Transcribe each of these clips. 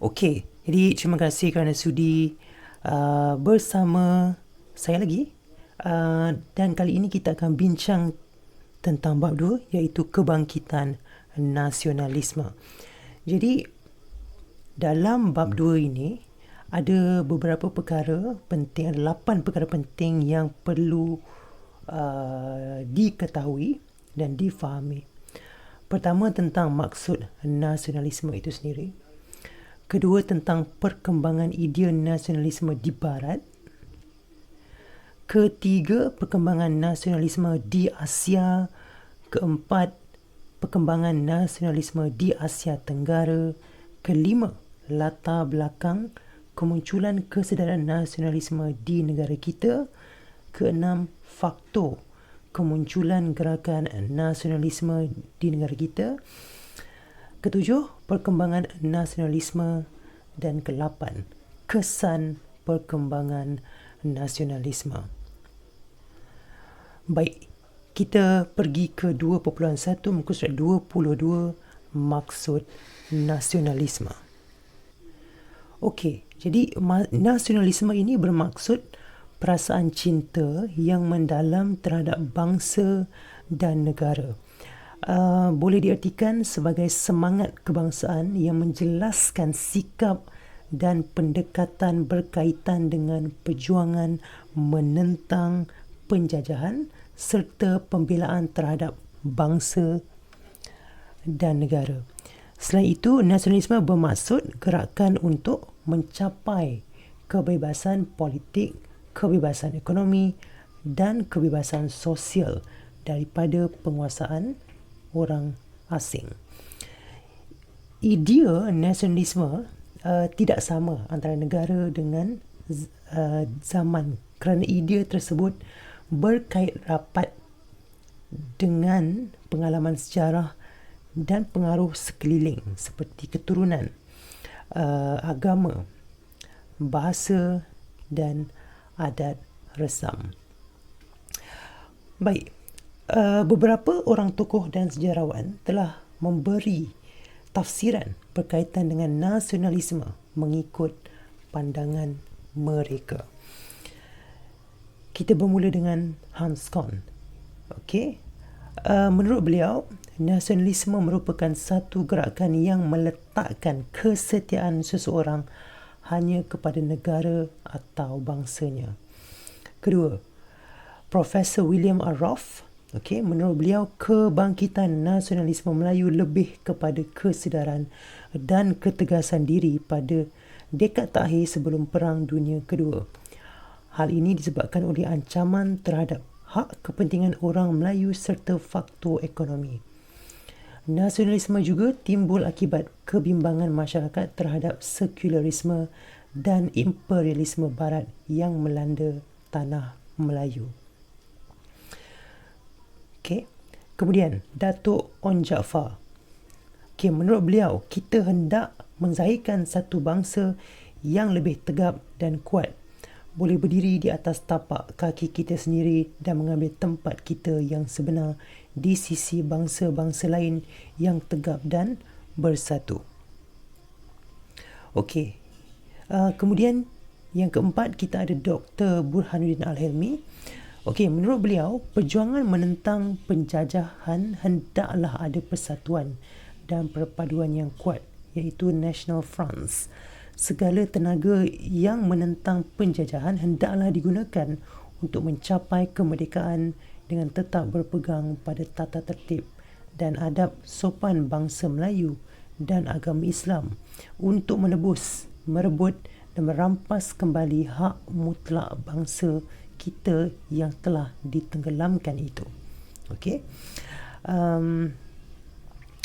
Okey, jadi terima kasih kerana sudi bersama saya lagi. Dan kali ini kita akan bincang tentang bab 2 iaitu kebangkitan nasionalisme. Jadi dalam bab 2 ini ada beberapa perkara penting, ada 8 perkara penting yang perlu diketahui dan difahami. Pertama, tentang maksud nasionalisme itu sendiri. Kedua, tentang perkembangan idea nasionalisme di barat. Ketiga, perkembangan nasionalisme di Asia. Keempat, perkembangan nasionalisme di Asia Tenggara. Kelima, latar belakang kemunculan kesedaran nasionalisme di negara kita. Keenam, faktor kemunculan gerakan nasionalisme di negara kita. Ketujuh, perkembangan nasionalisme. Dan ke-8, kesan perkembangan nasionalisme. Baik, kita pergi ke 2.1 muka surat 22, maksud nasionalisme. Okey, jadi nasionalisme ini bermaksud perasaan cinta yang mendalam terhadap bangsa dan negara. Boleh diartikan sebagai semangat kebangsaan yang menjelaskan sikap dan pendekatan berkaitan dengan perjuangan menentang penjajahan serta pembelaan terhadap bangsa dan negara. Selain itu, nasionalisme bermaksud gerakan untuk mencapai kebebasan politik, kebebasan ekonomi dan kebebasan sosial daripada penguasaan orang asing. Idea nasionalisme tidak sama antara negara dengan zaman kerana idea tersebut berkait rapat dengan pengalaman sejarah dan pengaruh sekeliling seperti keturunan, agama, bahasa dan adat resam. Baik, beberapa orang tokoh dan sejarawan telah memberi tafsiran berkaitan dengan nasionalisme mengikut pandangan mereka. Kita bermula dengan Hans Kohn. Okey. Menurut beliau, nasionalisme merupakan satu gerakan yang meletakkan kesetiaan seseorang hanya kepada negara atau bangsanya. Kedua, Profesor William R. Roth, menurut beliau, kebangkitan nasionalisme Melayu lebih kepada kesedaran dan ketegasan diri pada dekad terakhir sebelum Perang Dunia Kedua. Hal ini disebabkan oleh ancaman terhadap hak kepentingan orang Melayu serta faktor ekonomi. Nasionalisme juga timbul akibat kebimbangan masyarakat terhadap sekularisme dan imperialisme barat yang melanda tanah Melayu. Kemudian Datuk Onn Jaafar. Menurut beliau, kita hendak menzahirkan satu bangsa yang lebih tegap dan kuat, boleh berdiri di atas tapak kaki kita sendiri dan mengambil tempat kita yang sebenar di sisi bangsa-bangsa lain yang tegap dan bersatu. Kemudian yang keempat, kita ada Dr. Burhanuddin Al-Hilmi. Menurut beliau, perjuangan menentang penjajahan hendaklah ada persatuan dan perpaduan yang kuat, iaitu National Front. Segala tenaga yang menentang penjajahan hendaklah digunakan untuk mencapai kemerdekaan dengan tetap berpegang pada tata tertib dan adab sopan bangsa Melayu dan agama Islam untuk menebus, merebut dan merampas kembali hak mutlak bangsa kita yang telah ditenggelamkan itu.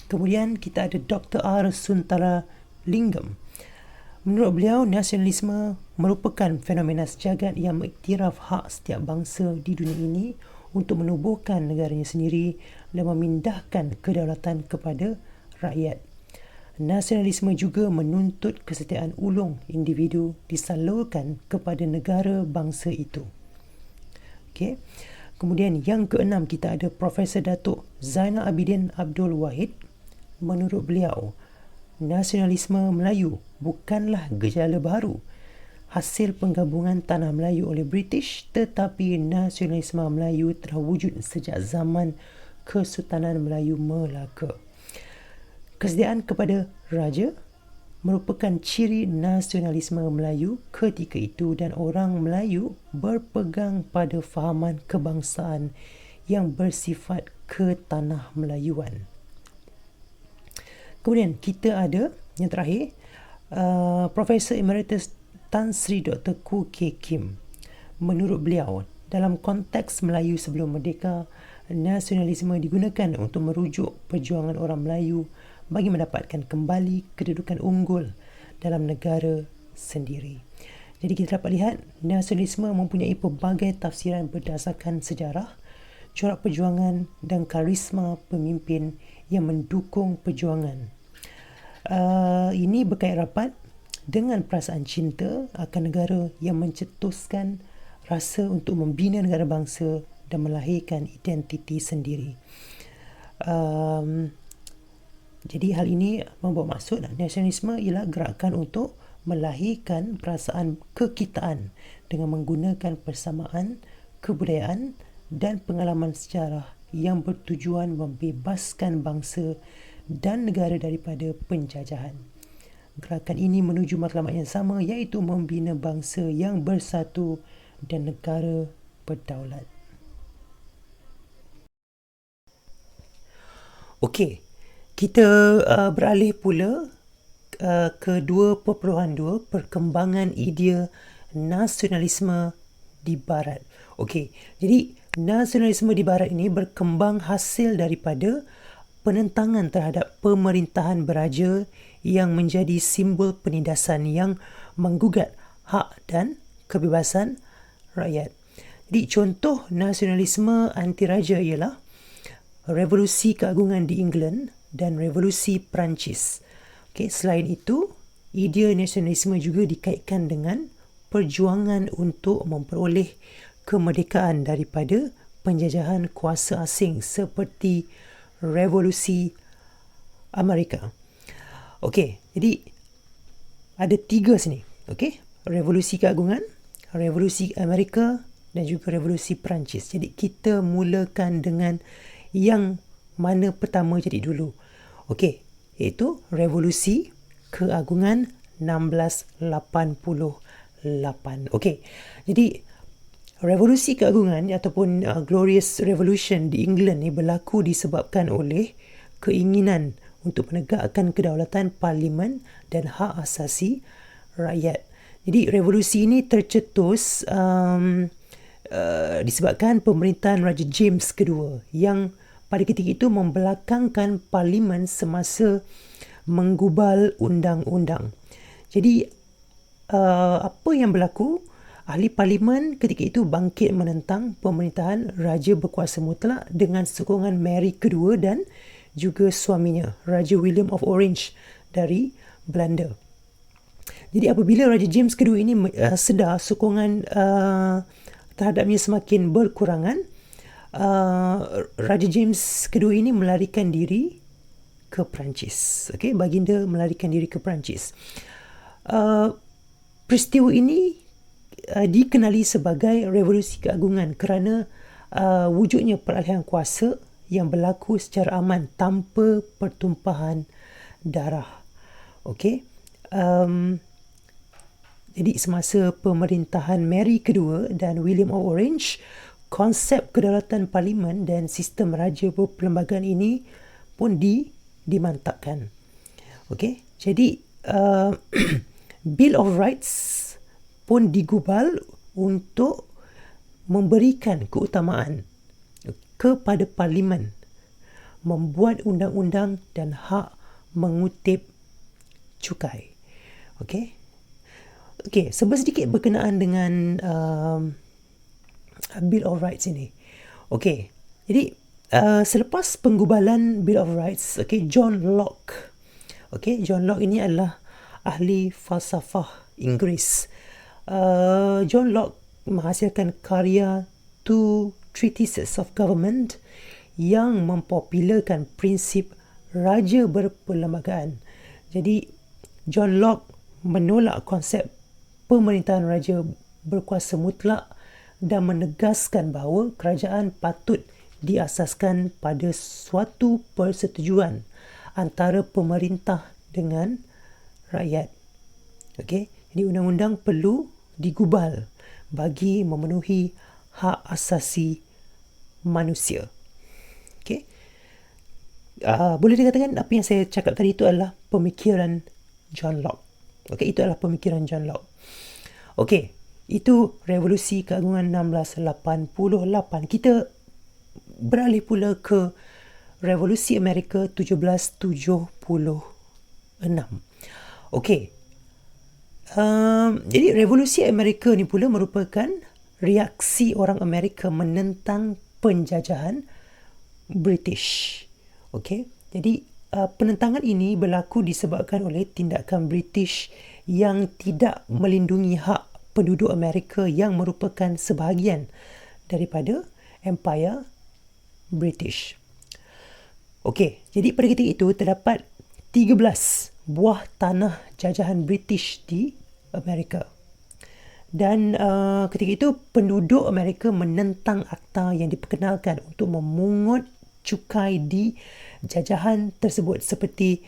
Kemudian kita ada Dr. R. Suntara Lingam. Menurut beliau, nasionalisme merupakan fenomena sejagat yang mengiktiraf hak setiap bangsa di dunia ini untuk menubuhkan negaranya sendiri dan memindahkan kedaulatan kepada rakyat. Nasionalisme juga menuntut kesetiaan ulung individu disalurkan kepada negara bangsa itu. Kemudian yang keenam, kita ada Profesor Datuk Zainal Abidin Abdul Wahid. Menurut beliau, nasionalisme Melayu bukanlah gejala baru hasil penggabungan tanah Melayu oleh British, tetapi nasionalisme Melayu telah wujud sejak zaman Kesultanan Melayu Melaka. Kesediaan kepada raja merupakan ciri nasionalisme Melayu ketika itu dan orang Melayu berpegang pada fahaman kebangsaan yang bersifat ketanah Melayuan. Kemudian kita ada yang terakhir, Profesor Emeritus Tan Sri Dr. Khoo Kay Kim. Menurut beliau, dalam konteks Melayu sebelum merdeka, nasionalisme digunakan untuk merujuk perjuangan orang Melayu bagi mendapatkan kembali kedudukan unggul dalam negara sendiri. Jadi kita dapat lihat nasionalisme mempunyai pelbagai tafsiran berdasarkan sejarah, corak perjuangan dan karisma pemimpin yang mendukung perjuangan. Ini berkait rapat dengan perasaan cinta akan negara yang mencetuskan rasa untuk membina negara bangsa dan melahirkan identiti sendiri. Jadi hal ini membawa maksud nasionalisme ialah gerakan untuk melahirkan perasaan kekitaan dengan menggunakan persamaan kebudayaan dan pengalaman sejarah yang bertujuan membebaskan bangsa dan negara daripada penjajahan. Gerakan ini menuju matlamat yang sama, iaitu membina bangsa yang bersatu dan negara berdaulat. Okey, kita beralih pula ke 2.2, perkembangan idea nasionalisme di Barat. Okey, jadi nasionalisme di Barat ini berkembang hasil daripada penentangan terhadap pemerintahan beraja yang menjadi simbol penindasan yang menggugat hak dan kebebasan rakyat. Jadi contoh nasionalisme anti-raja ialah revolusi keagungan di England dan revolusi Perancis. Okay, selain itu, idea nasionalisme juga dikaitkan dengan perjuangan untuk memperoleh kemerdekaan daripada penjajahan kuasa asing seperti revolusi Amerika. Okey, jadi ada 3 sini. Okey, revolusi keagungan, revolusi Amerika dan juga revolusi Perancis. Jadi kita mulakan dengan yang mana pertama jadi dulu. Okey, iaitu revolusi keagungan 1688. Okey, jadi revolusi keagungan ataupun Glorious Revolution di England ni berlaku disebabkan oleh keinginan untuk menegakkan kedaulatan parlimen dan hak asasi rakyat. Jadi revolusi ini tercetus disebabkan pemerintahan Raja James II yang pada ketika itu membelakangkan parlimen semasa menggubal undang-undang. Jadi apa yang berlaku? Ahli parlimen ketika itu bangkit menentang pemerintahan Raja berkuasa mutlak dengan sokongan Mary II dan juga suaminya, Raja William of Orange dari Belanda. Jadi apabila Raja James II ini sedar sokongan terhadapnya semakin berkurangan, Raja James II ini melarikan diri ke Perancis. Okay, baginda melarikan diri ke Perancis. Peristiwa ini dikenali sebagai revolusi keagungan kerana wujudnya peralihan kuasa yang berlaku secara aman tanpa pertumpahan darah. Okey. Jadi semasa pemerintahan Mary II dan William of Orange, konsep kedaulatan parlimen dan sistem raja berperlembagaan ini pun dimantapkan. Okey. Jadi Bill of Rights pun digubal untuk memberikan keutamaan kepada parlimen, membuat undang-undang dan hak mengutip cukai. Okey. Okey, sedikit berkenaan dengan Bill of Rights ini. Okey. Jadi selepas penggubalan Bill of Rights, John Locke. John Locke ini adalah ahli falsafah Inggeris. John Locke menghasilkan karya Two Treatises of Government yang mempopularkan prinsip raja berperlembagaan Jadi John Locke menolak konsep pemerintahan raja berkuasa mutlak dan menegaskan bahawa kerajaan patut diasaskan pada suatu persetujuan antara pemerintah dengan rakyat. Okey, jadi undang-undang perlu digubal bagi memenuhi hak asasi manusia. Okey. Boleh dikatakan apa yang saya cakap tadi itu adalah pemikiran John Locke. Okey, itu adalah pemikiran John Locke. Okey, itu Revolusi Keagungan 1688. Kita beralih pula ke Revolusi Amerika 1776. Okey. Jadi Revolusi Amerika ni pula merupakan reaksi orang Amerika menentang penjajahan British. Okey. Jadi penentangan ini berlaku disebabkan oleh tindakan British yang tidak melindungi hak penduduk Amerika yang merupakan sebahagian daripada Empire British. Okey, jadi pada ketika itu terdapat 13 buah tanah jajahan British di Amerika. Dan ketika itu penduduk Amerika menentang akta yang diperkenalkan untuk memungut cukai di jajahan tersebut seperti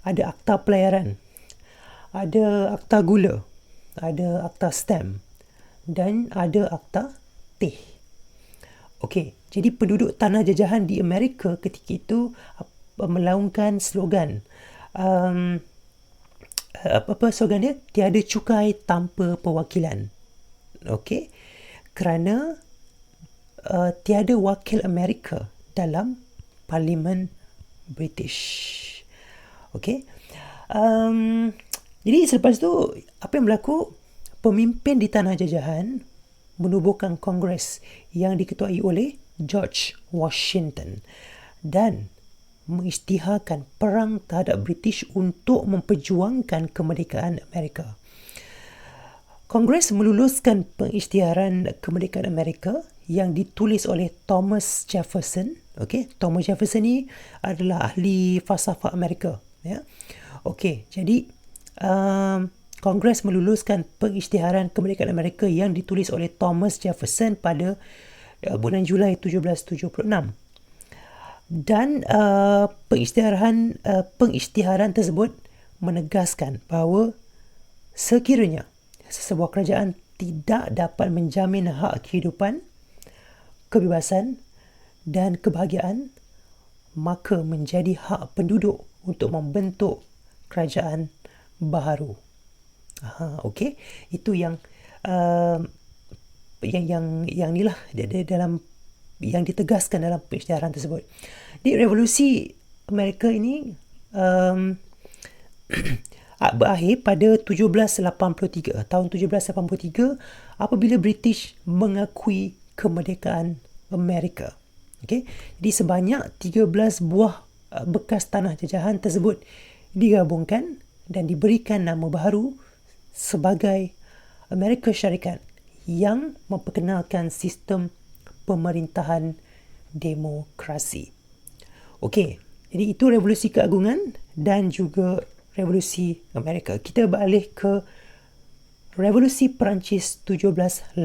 ada akta pelayaran, ada akta gula, ada akta stamp dan ada akta teh. Okey, jadi penduduk tanah jajahan di Amerika ketika itu melaungkan slogan slogan dia? Tiada cukai tanpa perwakilan. Okey, kerana tiada wakil Amerika dalam Parlimen British. Okey. Jadi selepas tu apa yang berlaku? Pemimpin di tanah jajahan menubuhkan Kongres yang diketuai oleh George Washington dan mengisytiharkan perang terhadap British untuk memperjuangkan kemerdekaan Amerika. Kongres meluluskan pengisytiharan kemerdekaan Amerika yang ditulis oleh Thomas Jefferson. Okey, Thomas Jefferson ni adalah ahli falsafah Amerika, ya. Okey, jadi Kongres meluluskan pengisytiharan kemerdekaan Amerika yang ditulis oleh Thomas Jefferson pada bulan Julai 1776. Dan pengisytiharan tersebut menegaskan bahawa sekiranya sebuah kerajaan tidak dapat menjamin hak kehidupan, kebebasan dan kebahagiaan, maka menjadi hak penduduk untuk membentuk kerajaan baharu. Okey, itu yang inilah dalam yang ditegaskan dalam pengisytiharan tersebut. Di Revolusi Amerika ini berakhir pada 1783, tahun 1783 apabila British mengakui kemerdekaan Amerika. Okey, jadi sebanyak 13 buah bekas tanah jajahan tersebut digabungkan dan diberikan nama baru sebagai Amerika Syarikat yang memperkenalkan sistem pemerintahan demokrasi. Okey, jadi itu Revolusi Keagungan dan juga Revolusi Amerika. Kita beralih ke Revolusi Perancis 1789.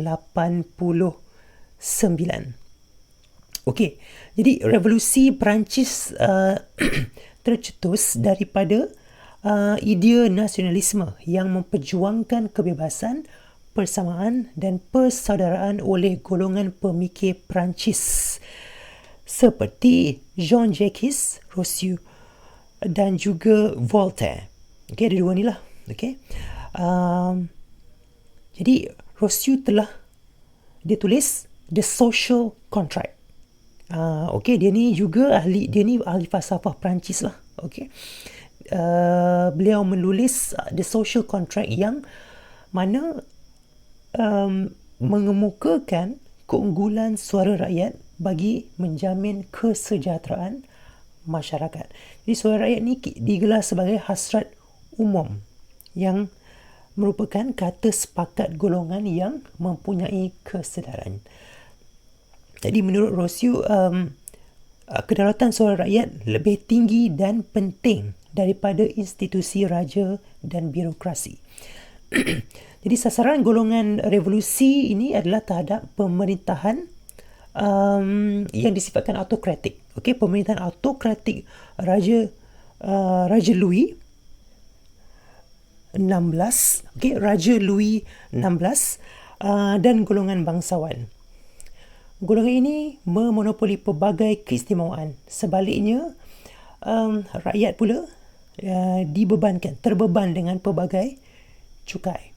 Okey, jadi Revolusi Perancis tercetus daripada idea nasionalisme yang memperjuangkan kebebasan, persamaan dan persaudaraan oleh golongan pemikir Perancis seperti Jean-Jacques Rousseau dan juga Voltaire. Okey, ada dua ni lah. Okey. Jadi Rousseau dia tulis The Social Contract. Okey, dia ni ahli falsafah Perancis lah. Okey. Beliau menulis The Social Contract yang mana mengemukakan keunggulan suara rakyat bagi menjamin kesejahteraan masyarakat. Jadi suara rakyat ni digelar sebagai hasrat umum yang merupakan kata sepakat golongan yang mempunyai kesedaran. Jadi menurut Rousseau, kedaulatan suara rakyat lebih tinggi dan penting daripada institusi raja dan birokrasi. Jadi sasaran golongan revolusi ini adalah terhadap pemerintahan yang disifatkan autokratik. Okey, pemerintahan autokratik Raja Louis 16, Raja Louis 16 dan golongan bangsawan. Golongan ini memonopoli pelbagai keistimewaan. Sebaliknya, rakyat pula terbeban dengan pelbagai cukai.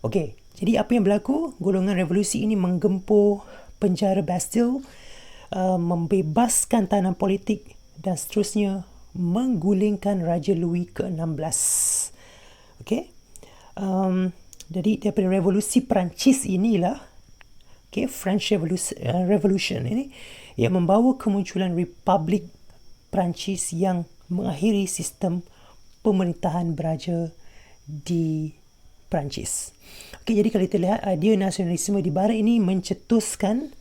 Okey, jadi apa yang berlaku? Golongan revolusi ini menggempur penjara Bastille, membebaskan tahanan politik dan seterusnya menggulingkan Raja Louis ke-16. Okey. Jadi daripada revolusi Perancis inilah, French Revolution ini yang membawa kemunculan Republik Perancis yang mengakhiri sistem pemerintahan beraja di Perancis. Jadi kalau kita lihat idea nasionalisme di barat ini mencetuskan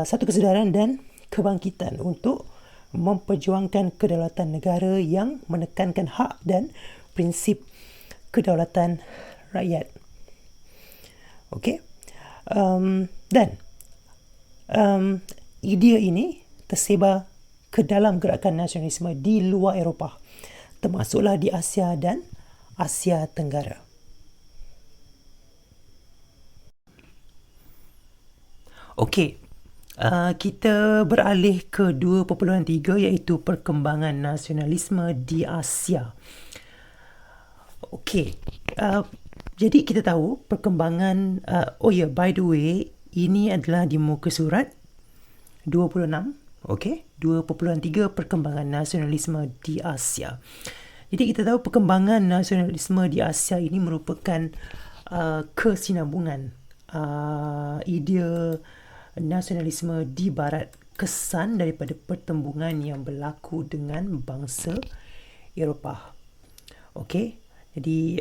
satu kesedaran dan kebangkitan untuk memperjuangkan kedaulatan negara yang menekankan hak dan prinsip kedaulatan rakyat. Dan idea ini tersebar ke dalam gerakan nasionalisme di luar Eropah, termasuklah di Asia dan Asia Tenggara. Kita beralih ke 2.3 iaitu perkembangan nasionalisme di Asia. Jadi kita tahu perkembangan by the way, ini adalah di muka surat 26. 2.3 perkembangan nasionalisme di Asia. Jadi kita tahu perkembangan nasionalisme di Asia ini merupakan kesinambungan idea nasionalisme di barat, kesan daripada pertembungan yang berlaku dengan bangsa Eropah. Jadi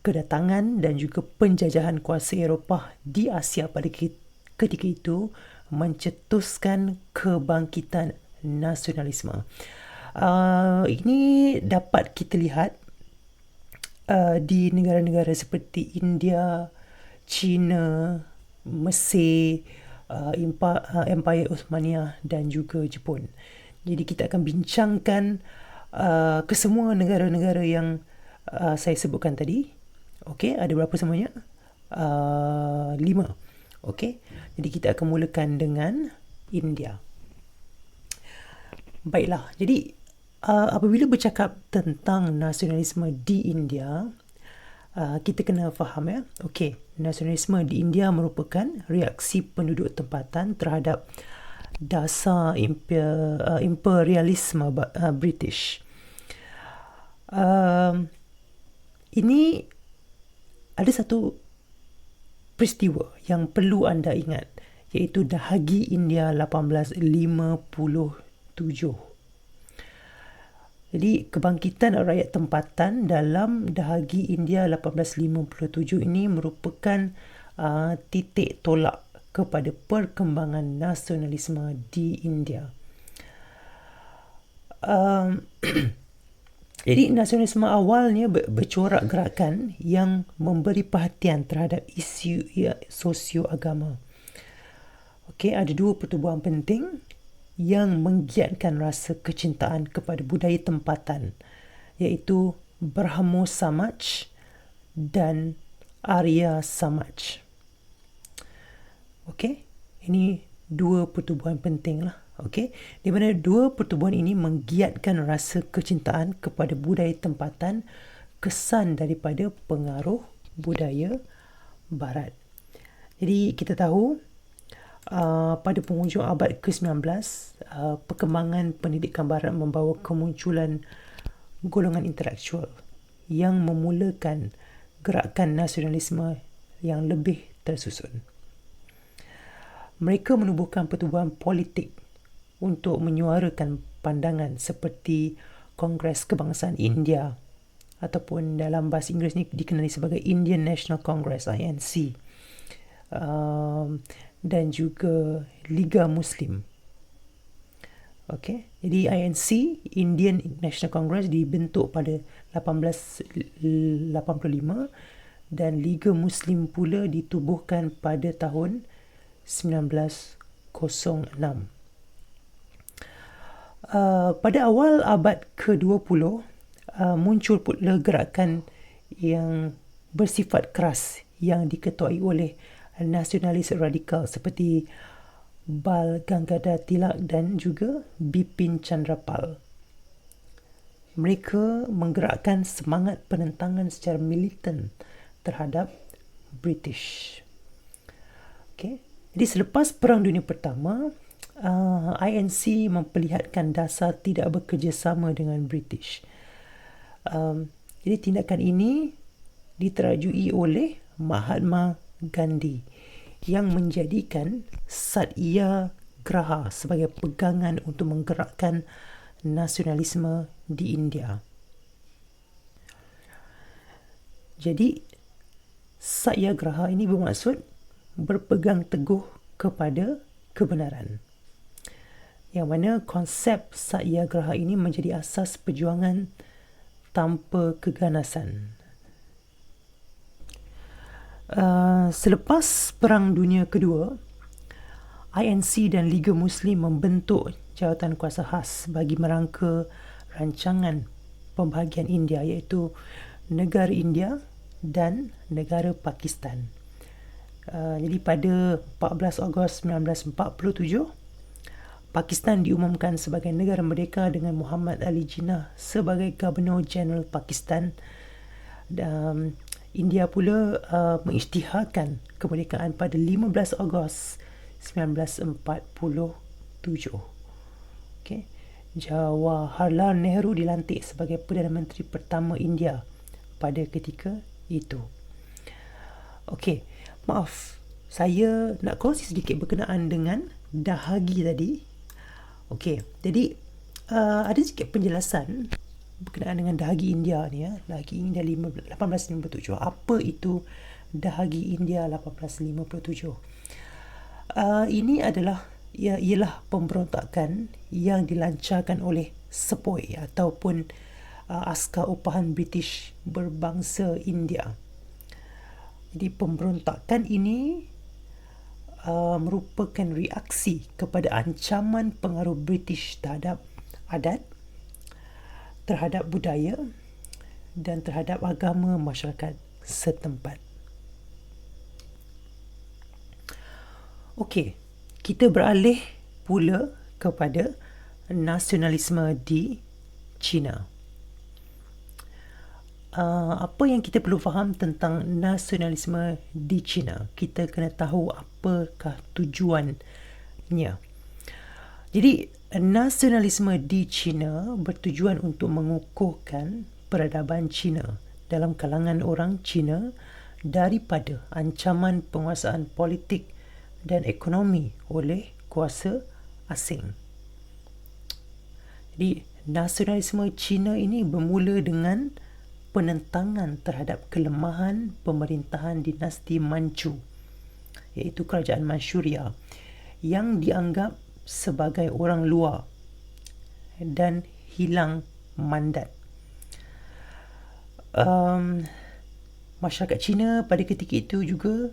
kedatangan dan juga penjajahan kuasa Eropah di Asia pada ketika itu mencetuskan kebangkitan nasionalisme. Ini dapat kita lihat di negara-negara seperti India, China, Mesir, Empire Osmania dan juga Jepun. Jadi kita akan bincangkan kesemua negara-negara yang saya sebutkan tadi. Ada berapa semuanya? 5. Jadi kita akan mulakan dengan India. Baiklah, jadi apabila bercakap tentang nasionalisme di India, kita kena faham nasionalisme di India merupakan reaksi penduduk tempatan terhadap dasar imperialisme British. Ini ada satu peristiwa yang perlu anda ingat, iaitu Dahagi India 1857. Jadi kebangkitan rakyat tempatan dalam Dahagi India 1857 ini merupakan titik tolak kepada perkembangan nasionalisme di India. Jadi nasionalisme awalnya bercorak gerakan yang memberi perhatian terhadap isu sosio agama. Ada dua pertubuhan penting yang menggiatkan rasa kecintaan kepada budaya tempatan, iaitu Brahmo Samaj dan Arya Samaj. Ini dua pertubuhan penting lah. Di mana dua pertubuhan ini menggiatkan rasa kecintaan kepada budaya tempatan, kesan daripada pengaruh budaya barat. Jadi kita tahu pada penghujung abad ke-19, perkembangan pendidikan barat membawa kemunculan golongan intelektual yang memulakan gerakan nasionalisme yang lebih tersusun. Mereka menubuhkan pertubuhan politik untuk menyuarakan pandangan seperti Kongres Kebangsaan India, ataupun dalam bahasa Inggeris ni dikenali sebagai Indian National Congress, INC, dan juga Liga Muslim. Okey, jadi INC, Indian National Congress, dibentuk pada 1885 dan Liga Muslim pula ditubuhkan pada tahun 1906. Pada awal abad ke-20, muncul pula gerakan yang bersifat keras yang diketuai oleh nasionalis radikal seperti Bal Gangadhar Tilak dan juga Bipin Chandrapal. Mereka menggerakkan semangat penentangan secara militan terhadap British. Okay. Jadi selepas Perang Dunia Pertama, INC memperlihatkan dasar tidak bekerjasama dengan British. Jadi tindakan ini diterajui oleh Mahatma Gandhi yang menjadikan Satyagraha sebagai pegangan untuk menggerakkan nasionalisme di India. Jadi Satyagraha ini bermaksud berpegang teguh kepada kebenaran. Yang mana konsep Satyagraha ini menjadi asas perjuangan tanpa keganasan. Selepas Perang Dunia Kedua, INC dan Liga Muslim membentuk jawatan kuasa khas bagi merangka rancangan pembahagian India, iaitu negara India dan negara Pakistan. Jadi pada 14 Ogos 1947, Pakistan diumumkan sebagai negara merdeka dengan Muhammad Ali Jinnah sebagai Gubernur Jeneral Pakistan. India pula mengisytiharkan kemerdekaan pada 15 Ogos 1947. Okay. Jawaharlal Nehru dilantik sebagai Perdana Menteri pertama India pada ketika itu. Okey, maaf, saya nak kongsi sedikit berkenaan dengan dahagi tadi. Okey, jadi ada sedikit penjelasan berkenaan dengan dahagi India ni ya. Dahagi India 1857. Apa itu dahagi India 1857? Ini ialah pemberontakan yang dilancarkan oleh sepoi ataupun askar upahan British berbangsa India. Jadi pemberontakan ini merupakan reaksi kepada ancaman pengaruh British terhadap adat, terhadap budaya dan terhadap agama masyarakat setempat. Okey, kita beralih pula kepada nasionalisme di China. Apa yang kita perlu faham tentang nasionalisme di China? Kita kena tahu apakah tujuannya. Jadi, nasionalisme di China bertujuan untuk mengukuhkan peradaban China dalam kalangan orang China daripada ancaman penguasaan politik dan ekonomi oleh kuasa asing. Jadi, nasionalisme China ini bermula dengan penentangan terhadap kelemahan pemerintahan dinasti Manchu, iaitu kerajaan Manchuria, yang dianggap sebagai orang luar dan hilang mandat. Masyarakat Cina pada ketika itu juga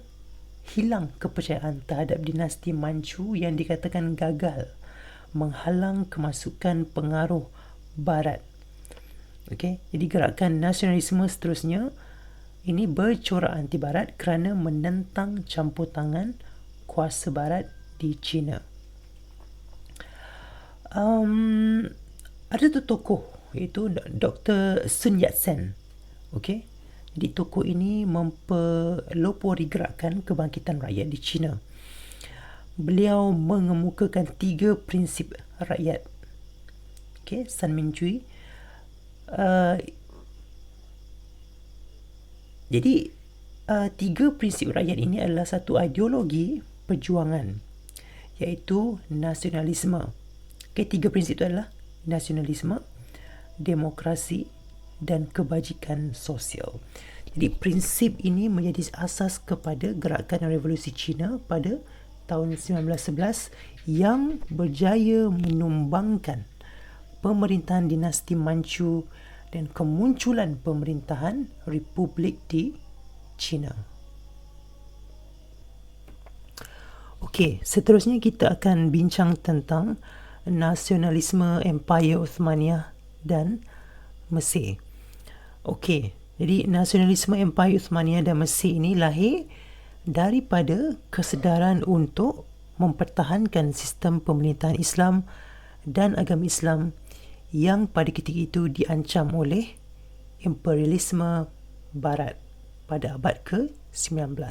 hilang kepercayaan terhadap dinasti Manchu yang dikatakan gagal menghalang kemasukan pengaruh Barat. Okay? Jadi gerakan nasionalisme seterusnya ini bercorak anti Barat kerana menentang campur tangan kuasa Barat di China. Ada tu tokoh, iaitu Dr. Sun Yat-sen. Okay? Jadi tokoh ini mempelopori gerakan kebangkitan rakyat di China. Beliau mengemukakan 3 prinsip rakyat. Okay? San Minjui. Jadi 3 prinsip rakyat ini adalah satu ideologi perjuangan, iaitu nasionalisme. Okay, 3 prinsip itu adalah nasionalisme, demokrasi dan kebajikan sosial. Jadi prinsip ini menjadi asas kepada gerakan revolusi Cina pada tahun 1911 yang berjaya menumbangkan pemerintahan dinasti Manchu dan kemunculan pemerintahan Republik di China. Okey, seterusnya kita akan bincang tentang nasionalisme Empire Uthmaniyah dan Mesir. Okey, jadi nasionalisme Empire Uthmaniyah dan Mesir ini lahir daripada kesedaran untuk mempertahankan sistem pemerintahan Islam dan agama Islam yang pada ketika itu diancam oleh imperialisme Barat pada abad ke-19.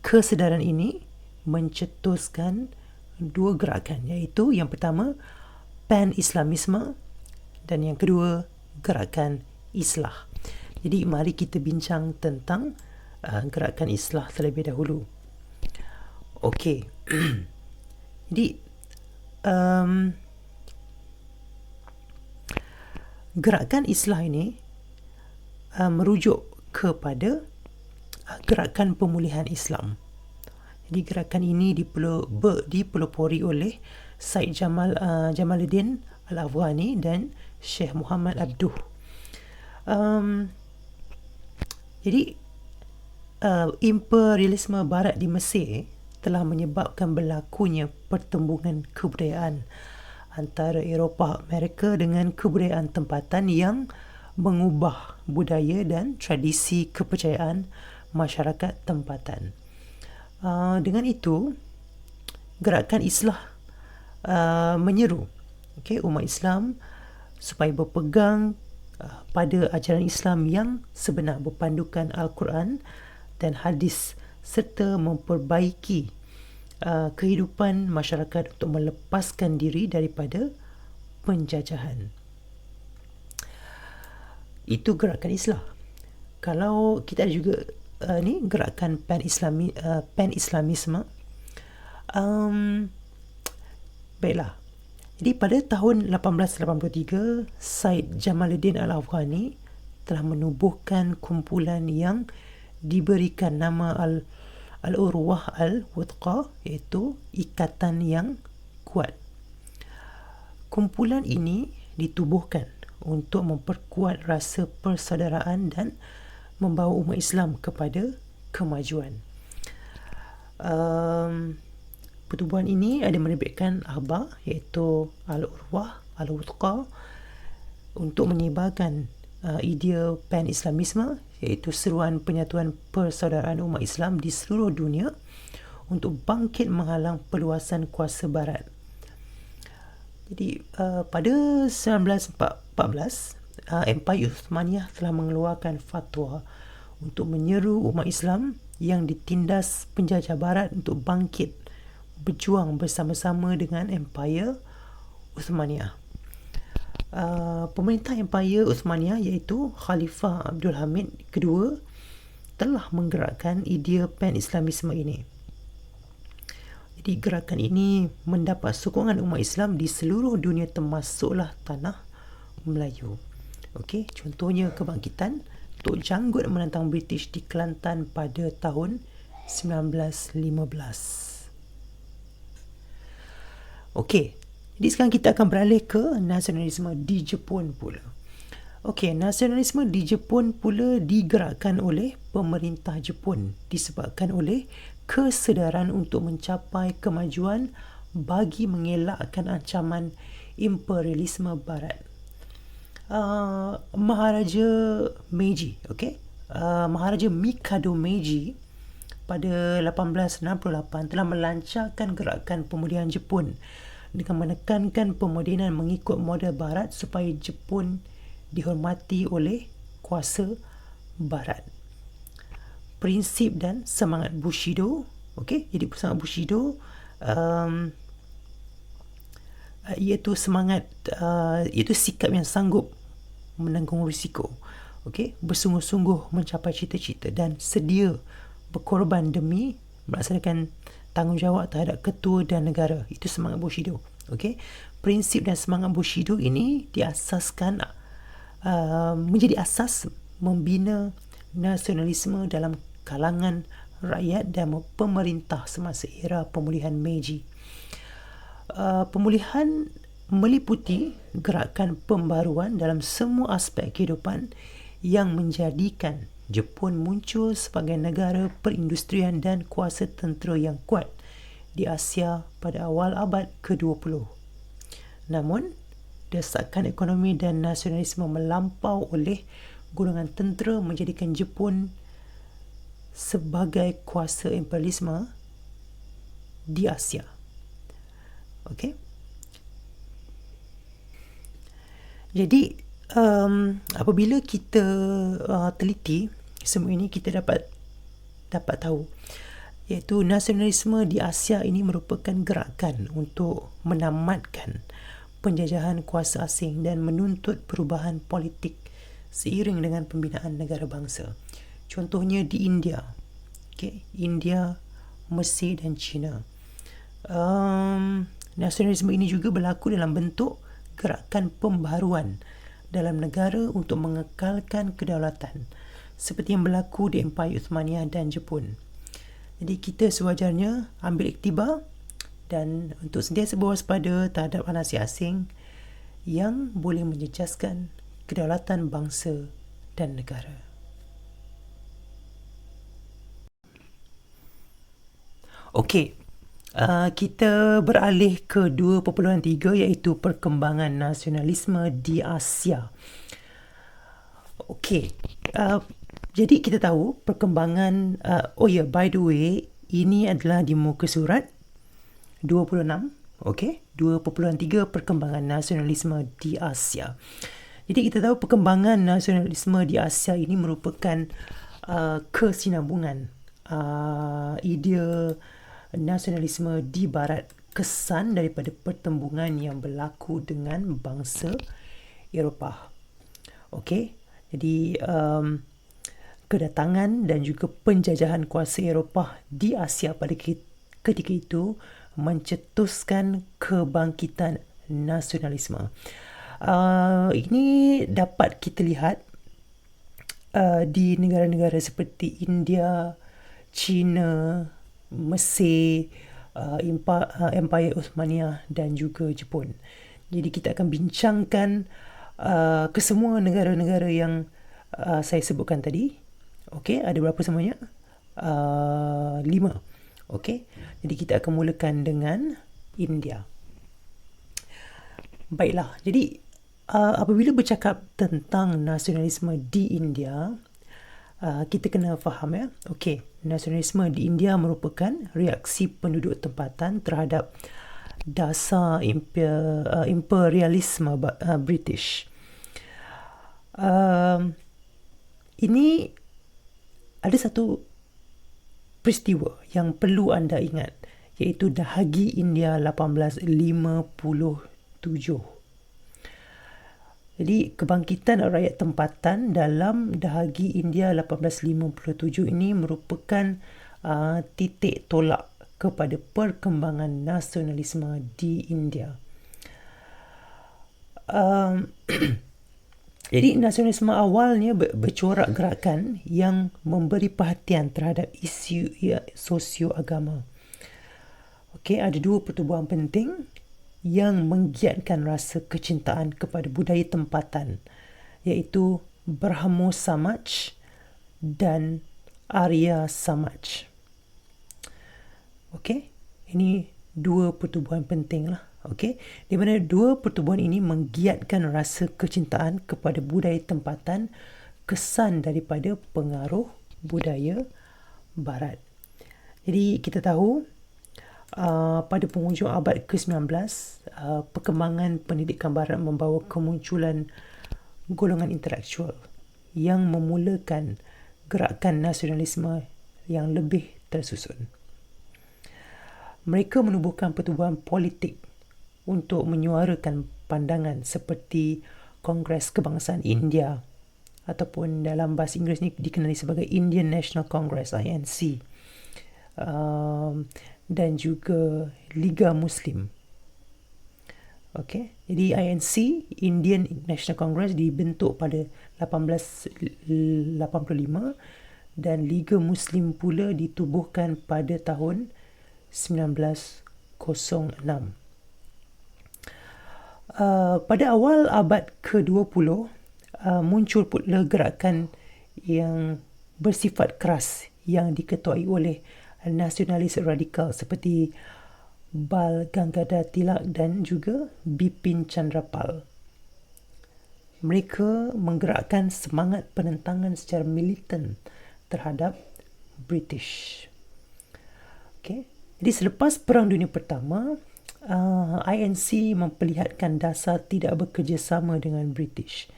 Kesedaran ini mencetuskan dua gerakan, iaitu yang pertama pan-Islamisme dan yang kedua gerakan Islah. Jadi mari kita bincang tentang gerakan Islah terlebih dahulu. Okey. Jadi gerakan Islah ini merujuk kepada gerakan pemulihan Islam. Jadi gerakan ini dipelopori oleh Said Jamaluddin Al-Afghani dan Syekh Muhammad Abduh. Jadi imperialisme Barat di Mesir telah menyebabkan berlakunya pertembungan kebudayaan antara Eropah Amerika dengan kebudayaan tempatan yang mengubah budaya dan tradisi kepercayaan masyarakat tempatan. Dengan itu, gerakan Islah menyeru umat Islam supaya berpegang pada ajaran Islam yang sebenar, berpandukan Al-Quran dan hadis serta memperbaiki kehidupan masyarakat untuk melepaskan diri daripada penjajahan. Itu gerakan Islah. Kalau kita ada juga gerakan pan-Islamisme. Baiklah. Jadi pada tahun 1883, Said Jamaluddin Al-Afghani telah menubuhkan kumpulan yang diberikan nama Al-Urwah Al-Wuthqa, iaitu ikatan yang kuat. Kumpulan ini ditubuhkan untuk memperkuat rasa persaudaraan dan membawa umat Islam kepada kemajuan. Pertubuhan ini ada menerbitkan akhbar iaitu Al-Urwah Al-Wuthqa untuk menyebarkan idea pan-Islamisme, iaitu seruan penyatuan persaudaraan umat Islam di seluruh dunia untuk bangkit menghalang perluasan kuasa Barat. Jadi pada 1914 Empire Uthmaniyah telah mengeluarkan fatwa untuk menyeru umat Islam yang ditindas penjajah Barat untuk bangkit berjuang bersama-sama dengan Empire Uthmaniyah. Pemerintah Empire Uthmaniyah iaitu Khalifah Abdul Hamid II telah menggerakkan idea pan-Islamisme ini. Jadi gerakan ini mendapat sokongan umat Islam di seluruh dunia termasuklah tanah Melayu. Okey, contohnya kebangkitan Tok Janggut menentang British di Kelantan pada tahun 1915. Okey, jadi sekarang kita akan beralih ke nasionalisme di Jepun pula. Okey, nasionalisme di Jepun pula digerakkan oleh pemerintah Jepun disebabkan oleh kesedaran untuk mencapai kemajuan bagi mengelakkan ancaman imperialisme Barat. Maharaja Meiji, Maharaja Mikado Meiji pada 1868 telah melancarkan gerakan pemulihan Jepun dengan menekankan pemodenan mengikut model Barat supaya Jepun dihormati oleh kuasa Barat. Prinsip dan semangat Bushido, jadi semangat Bushido iaitu semangat iaitu sikap yang sanggup menanggung risiko, bersungguh-sungguh mencapai cita-cita dan sedia berkorban demi melaksanakan tanggungjawab terhadap ketua dan negara. Itu semangat Bushido. Prinsip dan semangat Bushido ini diasaskan menjadi asas membina nasionalisme dalam kalangan rakyat dan pemerintah semasa era pemulihan Meiji. Pemulihan meliputi gerakan pembaruan dalam semua aspek kehidupan yang menjadikan Jepun muncul sebagai negara perindustrian dan kuasa tentera yang kuat di Asia pada awal abad ke-20. Namun, desakan ekonomi dan nasionalisme melampau oleh golongan tentera menjadikan Jepun sebagai kuasa imperialisme di Asia. Okey. Jadi, apabila kita teliti semua ini, kita dapat tahu iaitu nasionalisme di Asia ini merupakan gerakan untuk menamatkan penjajahan kuasa asing dan menuntut perubahan politik seiring dengan pembinaan negara bangsa. Contohnya di India, India, Mesir dan China. Nasionalisme ini juga berlaku dalam bentuk gerakan pembaharuan dalam negara untuk mengekalkan kedaulatan, seperti yang berlaku di Empayar Uthmaniyah dan Jepun. Jadi kita sewajarnya ambil iktibar dan untuk sentiasa berwaspada terhadap anasir asing yang boleh menjejaskan kedaulatan bangsa dan negara. Okey, kita beralih ke 2.3 iaitu perkembangan nasionalisme di Asia. Okey, jadi kita tahu perkembangan, by the way, ini adalah di muka surat 26, 2.3 perkembangan nasionalisme di Asia. Jadi kita tahu perkembangan nasionalisme di Asia ini merupakan kesinambungan idea nasionalisme di Barat, kesan daripada pertembungan yang berlaku dengan bangsa Eropah. Okey, jadi kedatangan dan juga penjajahan kuasa Eropah di Asia pada ketika itu mencetuskan kebangkitan nasionalisme. Ini dapat kita lihat di negara-negara seperti India, China, Mesir, Empayar Uthmaniyah dan juga Jepun. Jadi kita akan bincangkan kesemua negara-negara yang saya sebutkan tadi. Okey, ada berapa semuanya? 5. Okey, jadi kita akan mulakan dengan India. Baiklah, jadi apabila bercakap tentang nasionalisme di India, kita kena faham ya. Okey, nasionalisme di India merupakan reaksi penduduk tempatan terhadap dasar imperialisme British. Ini ada satu peristiwa yang perlu anda ingat, iaitu Dahagi India 1857. Jadi kebangkitan rakyat tempatan dalam Dahagi India 1857 ini merupakan titik tolak kepada perkembangan nasionalisme di India. Jadi nasionalisme awalnya bercorak gerakan yang memberi perhatian terhadap isu sosio-agama. Okey, ada 2 pertubuhan penting yang menggiatkan rasa kecintaan kepada budaya tempatan, iaitu Brahmo Samaj dan Arya Samaj. Okey, ini 2 pertubuhan penting lah. Okey, di mana 2 pertubuhan ini menggiatkan rasa kecintaan kepada budaya tempatan, kesan daripada pengaruh budaya Barat. Jadi kita tahu pada penghujung abad ke-19, perkembangan pendidikan Barat membawa kemunculan golongan intelektual yang memulakan gerakan nasionalisme yang lebih tersusun. Mereka menubuhkan pertubuhan politik untuk menyuarakan pandangan seperti Kongres Kebangsaan India ataupun dalam bahasa Inggeris ni dikenali sebagai Indian National Congress, INC, dan juga Liga Muslim. Okey, jadi INC, Indian National Congress, dibentuk pada 1885 dan Liga Muslim pula ditubuhkan pada tahun 1906. Pada awal abad ke-20, muncul pula gerakan yang bersifat keras yang diketuai oleh nasionalis radikal seperti Bal Gangadhar Tilak dan juga Bipin Chandrapal. Mereka menggerakkan semangat penentangan secara militan terhadap British. Okay. Jadi selepas Perang Dunia Pertama, INC memperlihatkan dasar tidak bekerjasama dengan British.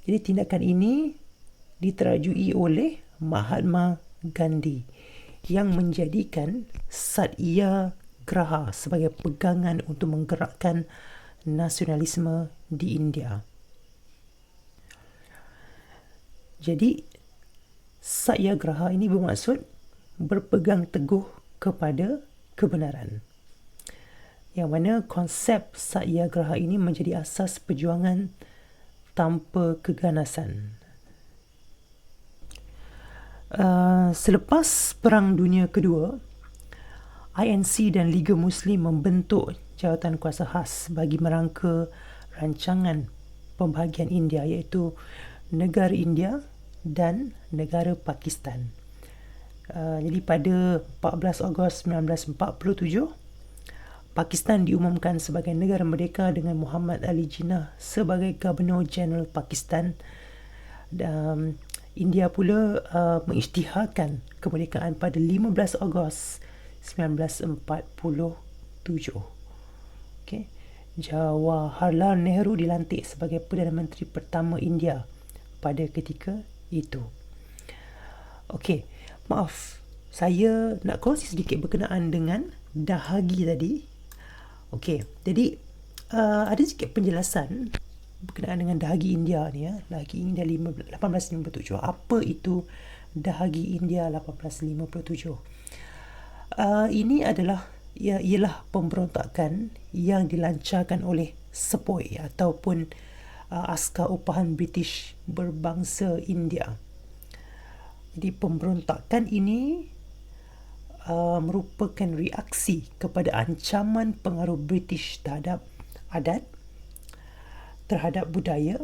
Jadi tindakan ini diterajui oleh Mahatma Gandhi yang menjadikan Satyagraha sebagai pegangan untuk menggerakkan nasionalisme di India. Jadi Satyagraha ini bermaksud berpegang teguh kepada kebenaran. Yang mana konsep Satyagraha ini menjadi asas perjuangan tanpa keganasan. Selepas Perang Dunia Kedua, INC dan Liga Muslim membentuk jawatan kuasa khas bagi merangka rancangan pembahagian India, iaitu negara India dan negara Pakistan. Jadi pada 14 Ogos 1947, Pakistan diumumkan sebagai negara merdeka dengan Muhammad Ali Jinnah sebagai Gubernur Jeneral Pakistan. India pula mengisytiharkan kemerdekaan pada 15 Ogos 1947. Okay. Jawaharlal Nehru dilantik sebagai Perdana Menteri pertama India pada ketika itu. Okey, maaf, saya nak kongsi sedikit berkenaan dengan dahagi tadi. Okey, jadi ada sedikit penjelasan berkenaan dengan dahagi India ni ya. Dahagi India 1857. Apa itu dahagi India 1857? Ini ialah pemberontakan yang dilancarkan oleh Sepoy ataupun askar upahan British berbangsa India. Jadi pemberontakan ini merupakan reaksi kepada ancaman pengaruh British terhadap adat, terhadap budaya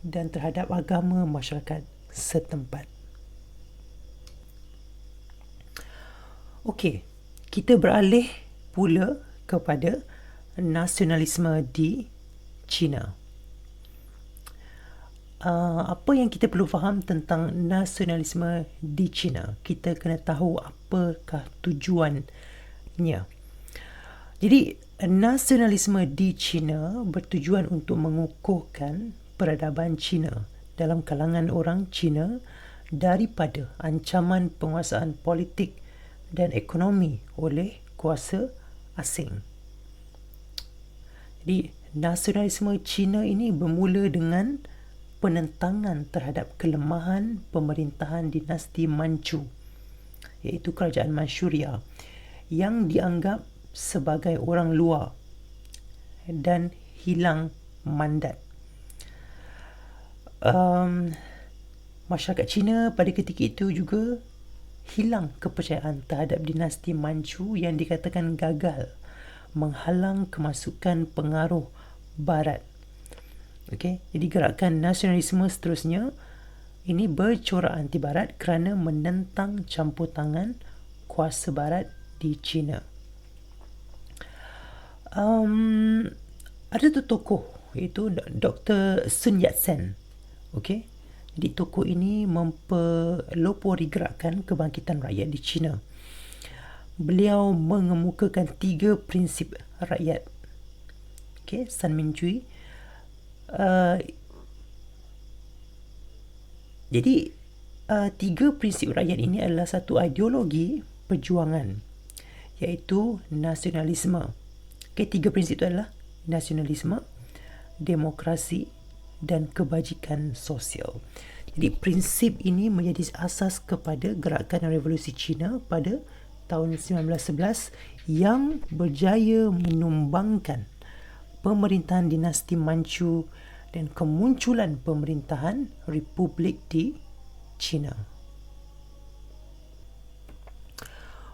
dan terhadap agama masyarakat setempat. Okey, kita beralih pula kepada nasionalisme di China. Apa yang kita perlu faham tentang nasionalisme di China? Kita kena tahu apakah tujuannya. Jadi, nasionalisme di China bertujuan untuk mengukuhkan peradaban China dalam kalangan orang China daripada ancaman penguasaan politik dan ekonomi oleh kuasa asing. Jadi, nasionalisme China ini bermula dengan penentangan terhadap kelemahan pemerintahan dinasti Manchu, iaitu kerajaan Manchuria, yang dianggap sebagai orang luar dan hilang mandat. Masyarakat Cina pada ketika itu juga hilang kepercayaan terhadap dinasti Manchu yang dikatakan gagal menghalang kemasukan pengaruh Barat. Okay? Jadi gerakan nasionalisme seterusnya ini bercorak anti Barat kerana menentang campur tangan kuasa Barat di China. Ada tu tokoh, iaitu Dr. Sun Yat-sen. Okay? Jadi tokoh ini mempelopori gerakan kebangkitan rakyat di China. Beliau mengemukakan 3 prinsip rakyat. Okay? San Minjui. Jadi 3 prinsip rakyat ini adalah satu ideologi perjuangan, iaitu nasionalisme. Okay, 3 prinsip itu adalah nasionalisme, demokrasi dan kebajikan sosial. Jadi prinsip ini menjadi asas kepada gerakan revolusi Cina pada tahun 1911 yang berjaya menumbangkan pemerintahan dinasti Manchu dan kemunculan pemerintahan republik di China.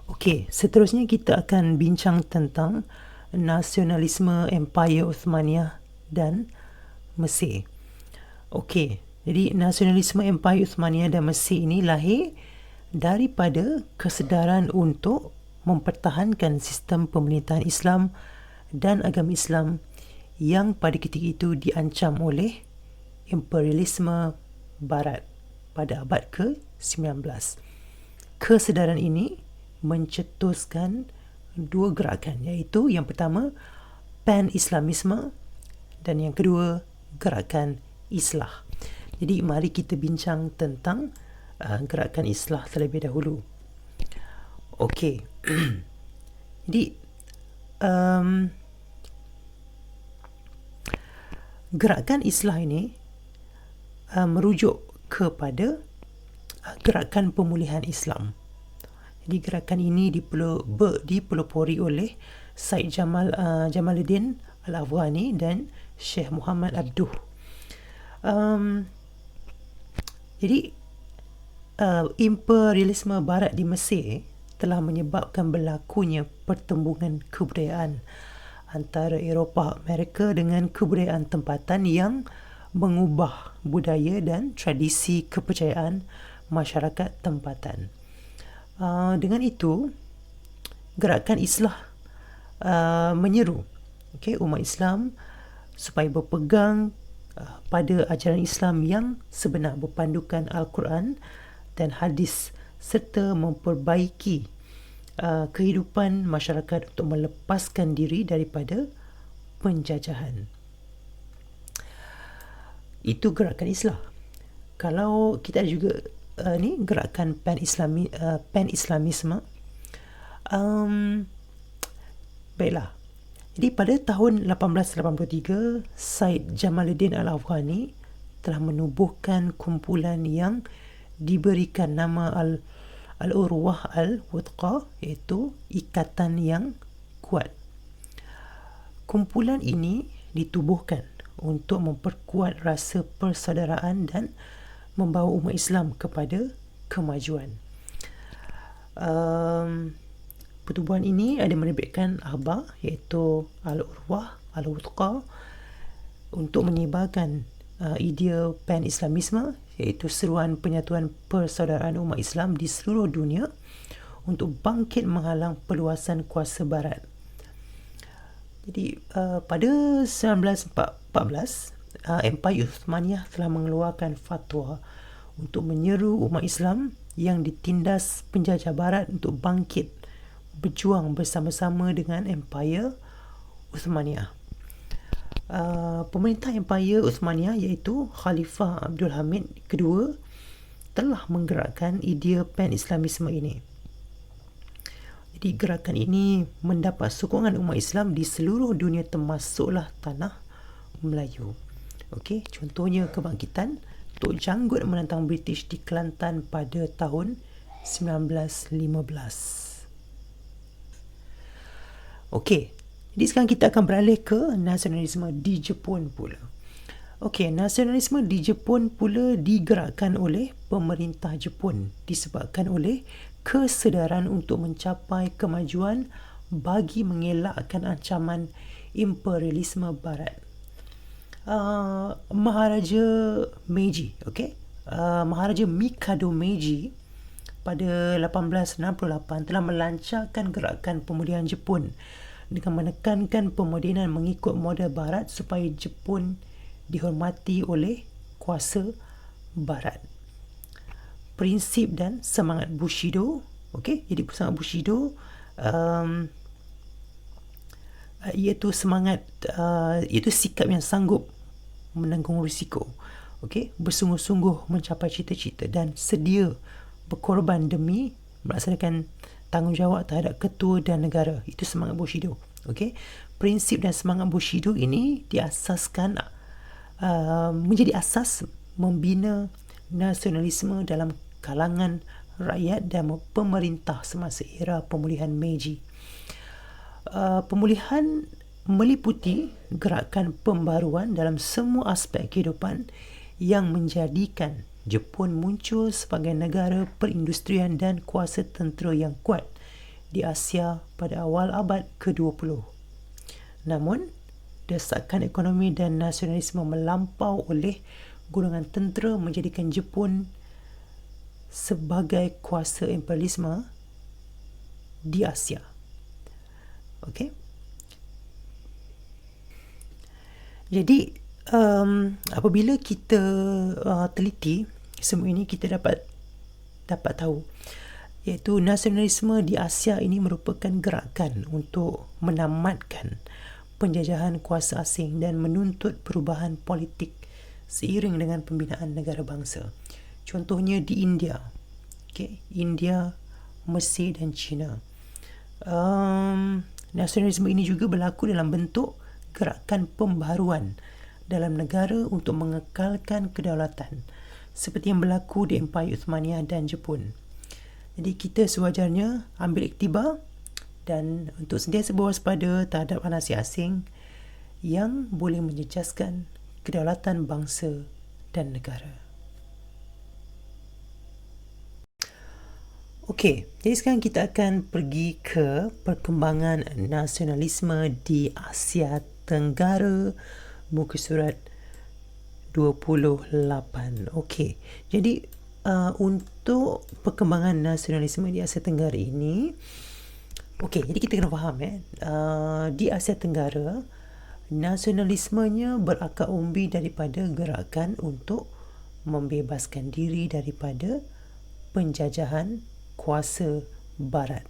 Okey, seterusnya kita akan bincang tentang nasionalisme Empire Uthmaniyah dan Mesir. Okey, jadi nasionalisme Empire Uthmaniyah dan Mesir ini lahir daripada kesedaran untuk mempertahankan sistem pemerintahan Islam dan agama Islam yang pada ketika itu diancam oleh imperialisme Barat pada abad ke-19. Kesedaran ini mencetuskan dua gerakan, iaitu yang pertama pan-Islamisme dan yang kedua gerakan Islah. Jadi mari kita bincang tentang gerakan Islah terlebih dahulu. Okey. Jadi gerakan Islah ini merujuk kepada gerakan pemulihan Islam. Jadi gerakan ini dipelopori oleh Said Jamaluddin Al-Afghani dan Syekh Muhammad Abduh. Jadi imperialisme Barat di Mesir telah menyebabkan berlakunya pertembungan kebudayaan antara Eropah Amerika dengan kebudayaan tempatan yang mengubah budaya dan tradisi kepercayaan masyarakat tempatan. Dengan itu, gerakan Islah menyeru umat Islam supaya berpegang pada ajaran Islam yang sebenar, berpandukan Al-Quran dan hadis, serta memperbaiki kehidupan masyarakat untuk melepaskan diri daripada penjajahan. Itu gerakan Islah. Kalau kita ada juga gerakan pan-Islamisme. Baiklah. Jadi pada tahun 1883, Said Jamaluddin Al-Afghani telah menubuhkan kumpulan yang diberikan nama Al-Urwah Al-Wuthqa, iaitu ikatan yang kuat. Kumpulan ini ditubuhkan untuk memperkuat rasa persaudaraan dan membawa umat Islam kepada kemajuan. Pertubuhan ini ada menerbitkan akhbar, iaitu Al-Urwah Al-Wuthqa, untuk menyebarkan idea pan-Islamisme, iaitu seruan penyatuan persaudaraan umat Islam di seluruh dunia untuk bangkit menghalang perluasan kuasa Barat. Jadi pada 1914, Empire Uthmaniyah telah mengeluarkan fatwa untuk menyeru umat Islam yang ditindas penjajah Barat untuk bangkit berjuang bersama-sama dengan Empire Uthmaniyah. Pemerintah Empire Uthmaniyah, iaitu Khalifah Abdul Hamid II, telah menggerakkan idea pan-Islamisme ini. Jadi gerakan ini mendapat sokongan umat Islam di seluruh dunia, termasuklah tanah Melayu. Okey, contohnya kebangkitan Tok Janggut menentang British di Kelantan pada tahun 1915. Okey, jadi sekarang kita akan beralih ke nasionalisme di Jepun pula. Okey, nasionalisme di Jepun pula digerakkan oleh pemerintah Jepun disebabkan oleh kesedaran untuk mencapai kemajuan bagi mengelakkan ancaman imperialisme Barat. Maharaja Meiji, Maharaja Mikado Meiji pada 1868 telah melancarkan gerakan pemulihan Jepun dengan menekankan pemodenan mengikut model Barat supaya Jepun dihormati oleh kuasa Barat. Prinsip dan semangat Bushido, jadi semangat Bushido iaitu semangat, iaitu sikap yang sanggup menanggung risiko, bersungguh-sungguh mencapai cita-cita dan sedia berkorban demi melaksanakan tanggungjawab terhadap ketua dan negara. Itu semangat Bushido. Prinsip dan semangat Bushido ini diasaskan menjadi asas membina nasionalisme dalam kalangan rakyat dan pemerintah semasa era pemulihan Meiji. Pemulihan meliputi gerakan pembaruan dalam semua aspek kehidupan yang menjadikan Jepun muncul sebagai negara perindustrian dan kuasa tentera yang kuat di Asia pada awal abad ke-20. Namun, desakan ekonomi dan nasionalisme melampau oleh golongan tentera menjadikan Jepun sebagai kuasa imperialisme di Asia. Okey. Jadi, apabila kita teliti semua ini, kita dapat tahu iaitu nasionalisme di Asia ini merupakan gerakan untuk menamatkan penjajahan kuasa asing dan menuntut perubahan politik seiring dengan pembinaan negara bangsa. Contohnya di India. India, Mesir dan China. Nasionalisme ini juga berlaku dalam bentuk gerakan pembaharuan dalam negara untuk mengekalkan kedaulatan seperti yang berlaku di Empayar Uthmaniyah dan Jepun. Jadi kita sewajarnya ambil iktibar dan untuk sentiasa berwaspada terhadap anasir asing yang boleh menjejaskan kedaulatan bangsa dan negara. Okey, jadi sekarang kita akan pergi ke perkembangan nasionalisme di Asia Tenggara, muka surat 28. Okey, jadi untuk perkembangan nasionalisme di Asia Tenggara ini, okey, jadi kita kena faham di Asia Tenggara, nasionalismenya berakar umbi daripada gerakan untuk membebaskan diri daripada penjajahan kuasa barat.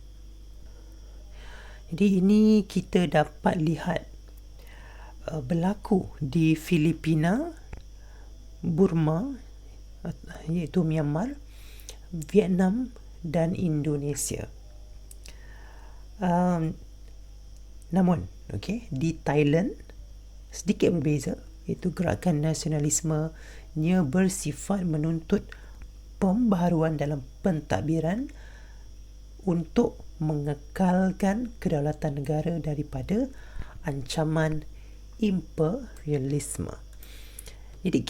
Jadi ini kita dapat lihat berlaku di Filipina, Burma iaitu Myanmar, Vietnam dan Indonesia. Namun di Thailand sedikit berbeza, iaitu gerakan nasionalismenya bersifat menuntut pembaharuan dalam pentadbiran untuk mengekalkan kedaulatan negara daripada ancaman imperialisme. Jadi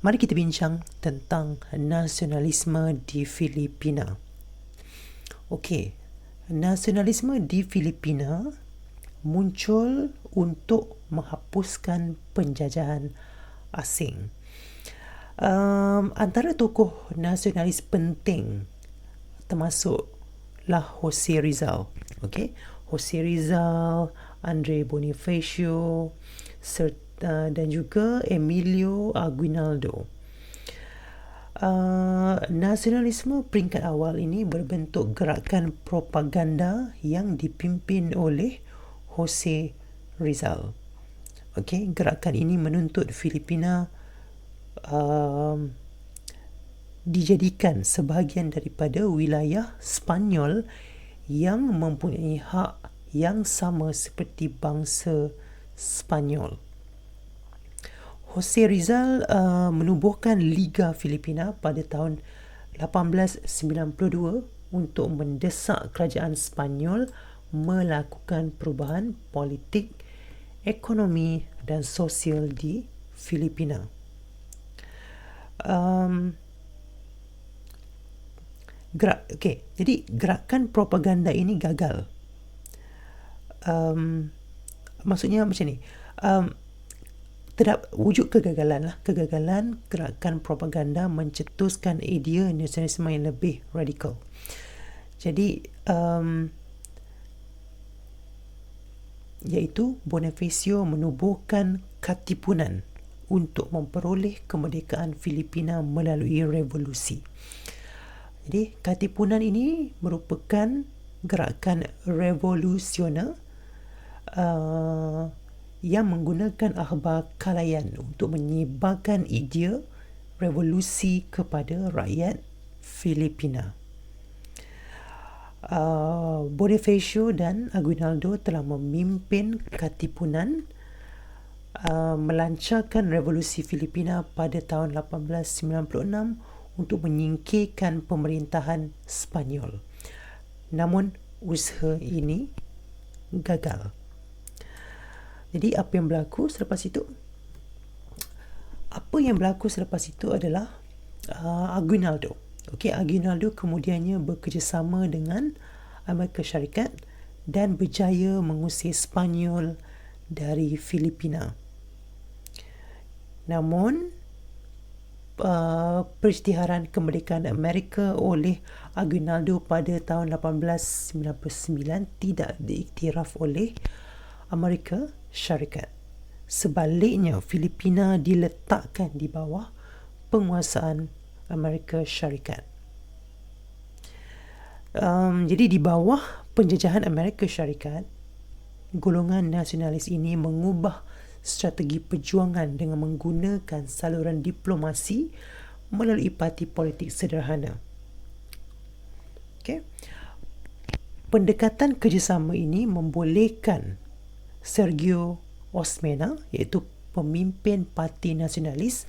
mari kita bincang tentang nasionalisme di Filipina. Okey, nasionalisme di Filipina muncul untuk menghapuskan penjajahan asing. Antara tokoh nasionalis penting termasuklah Jose Rizal. Jose Rizal, Andre Bonifacio dan juga Emilio Aguinaldo. Nasionalisme peringkat awal ini berbentuk gerakan propaganda yang dipimpin oleh Jose Rizal. Gerakan ini menuntut Filipina dijadikan sebahagian daripada wilayah Spanyol yang mempunyai hak yang sama seperti bangsa Spanyol. Jose Rizal menubuhkan Liga Filipina pada tahun 1892 untuk mendesak kerajaan Spanyol melakukan perubahan politik, ekonomi dan sosial di Filipina. Jadi gerakan propaganda ini gagal. Maksudnya macam ni, wujud kegagalan gerakan propaganda mencetuskan idea nasionalisme yang lebih radikal. Jadi iaitu Bonifacio menubuhkan Katipunan untuk memperoleh kemerdekaan Filipina melalui revolusi. Jadi Katipunan ini merupakan gerakan revolusioner yang menggunakan akhbar kalayan untuk menyebarkan idea revolusi kepada rakyat Filipina. Bonifacio dan Aguinaldo telah memimpin Katipunan melancarkan revolusi Filipina pada tahun 1896 untuk menyingkirkan pemerintahan Spanyol. Namun usaha ini gagal. Jadi apa yang berlaku selepas itu? Apa yang berlaku selepas itu adalah Aguinaldo. Okey, Aguinaldo kemudiannya bekerjasama dengan Amerika Syarikat dan berjaya mengusir Sepanyol dari Filipina. Namun peristiharan kemerdekaan Amerika oleh Aguinaldo pada tahun 1899 tidak diiktiraf oleh Amerika Syarikat. Sebaliknya, Filipina diletakkan di bawah penguasaan Amerika Syarikat. Jadi di bawah penjajahan Amerika Syarikat, golongan nasionalis ini mengubah strategi perjuangan dengan menggunakan saluran diplomasi melalui parti politik sederhana. Okay. Pendekatan kerjasama ini membolehkan Sergio Osmena, iaitu pemimpin parti nasionalis,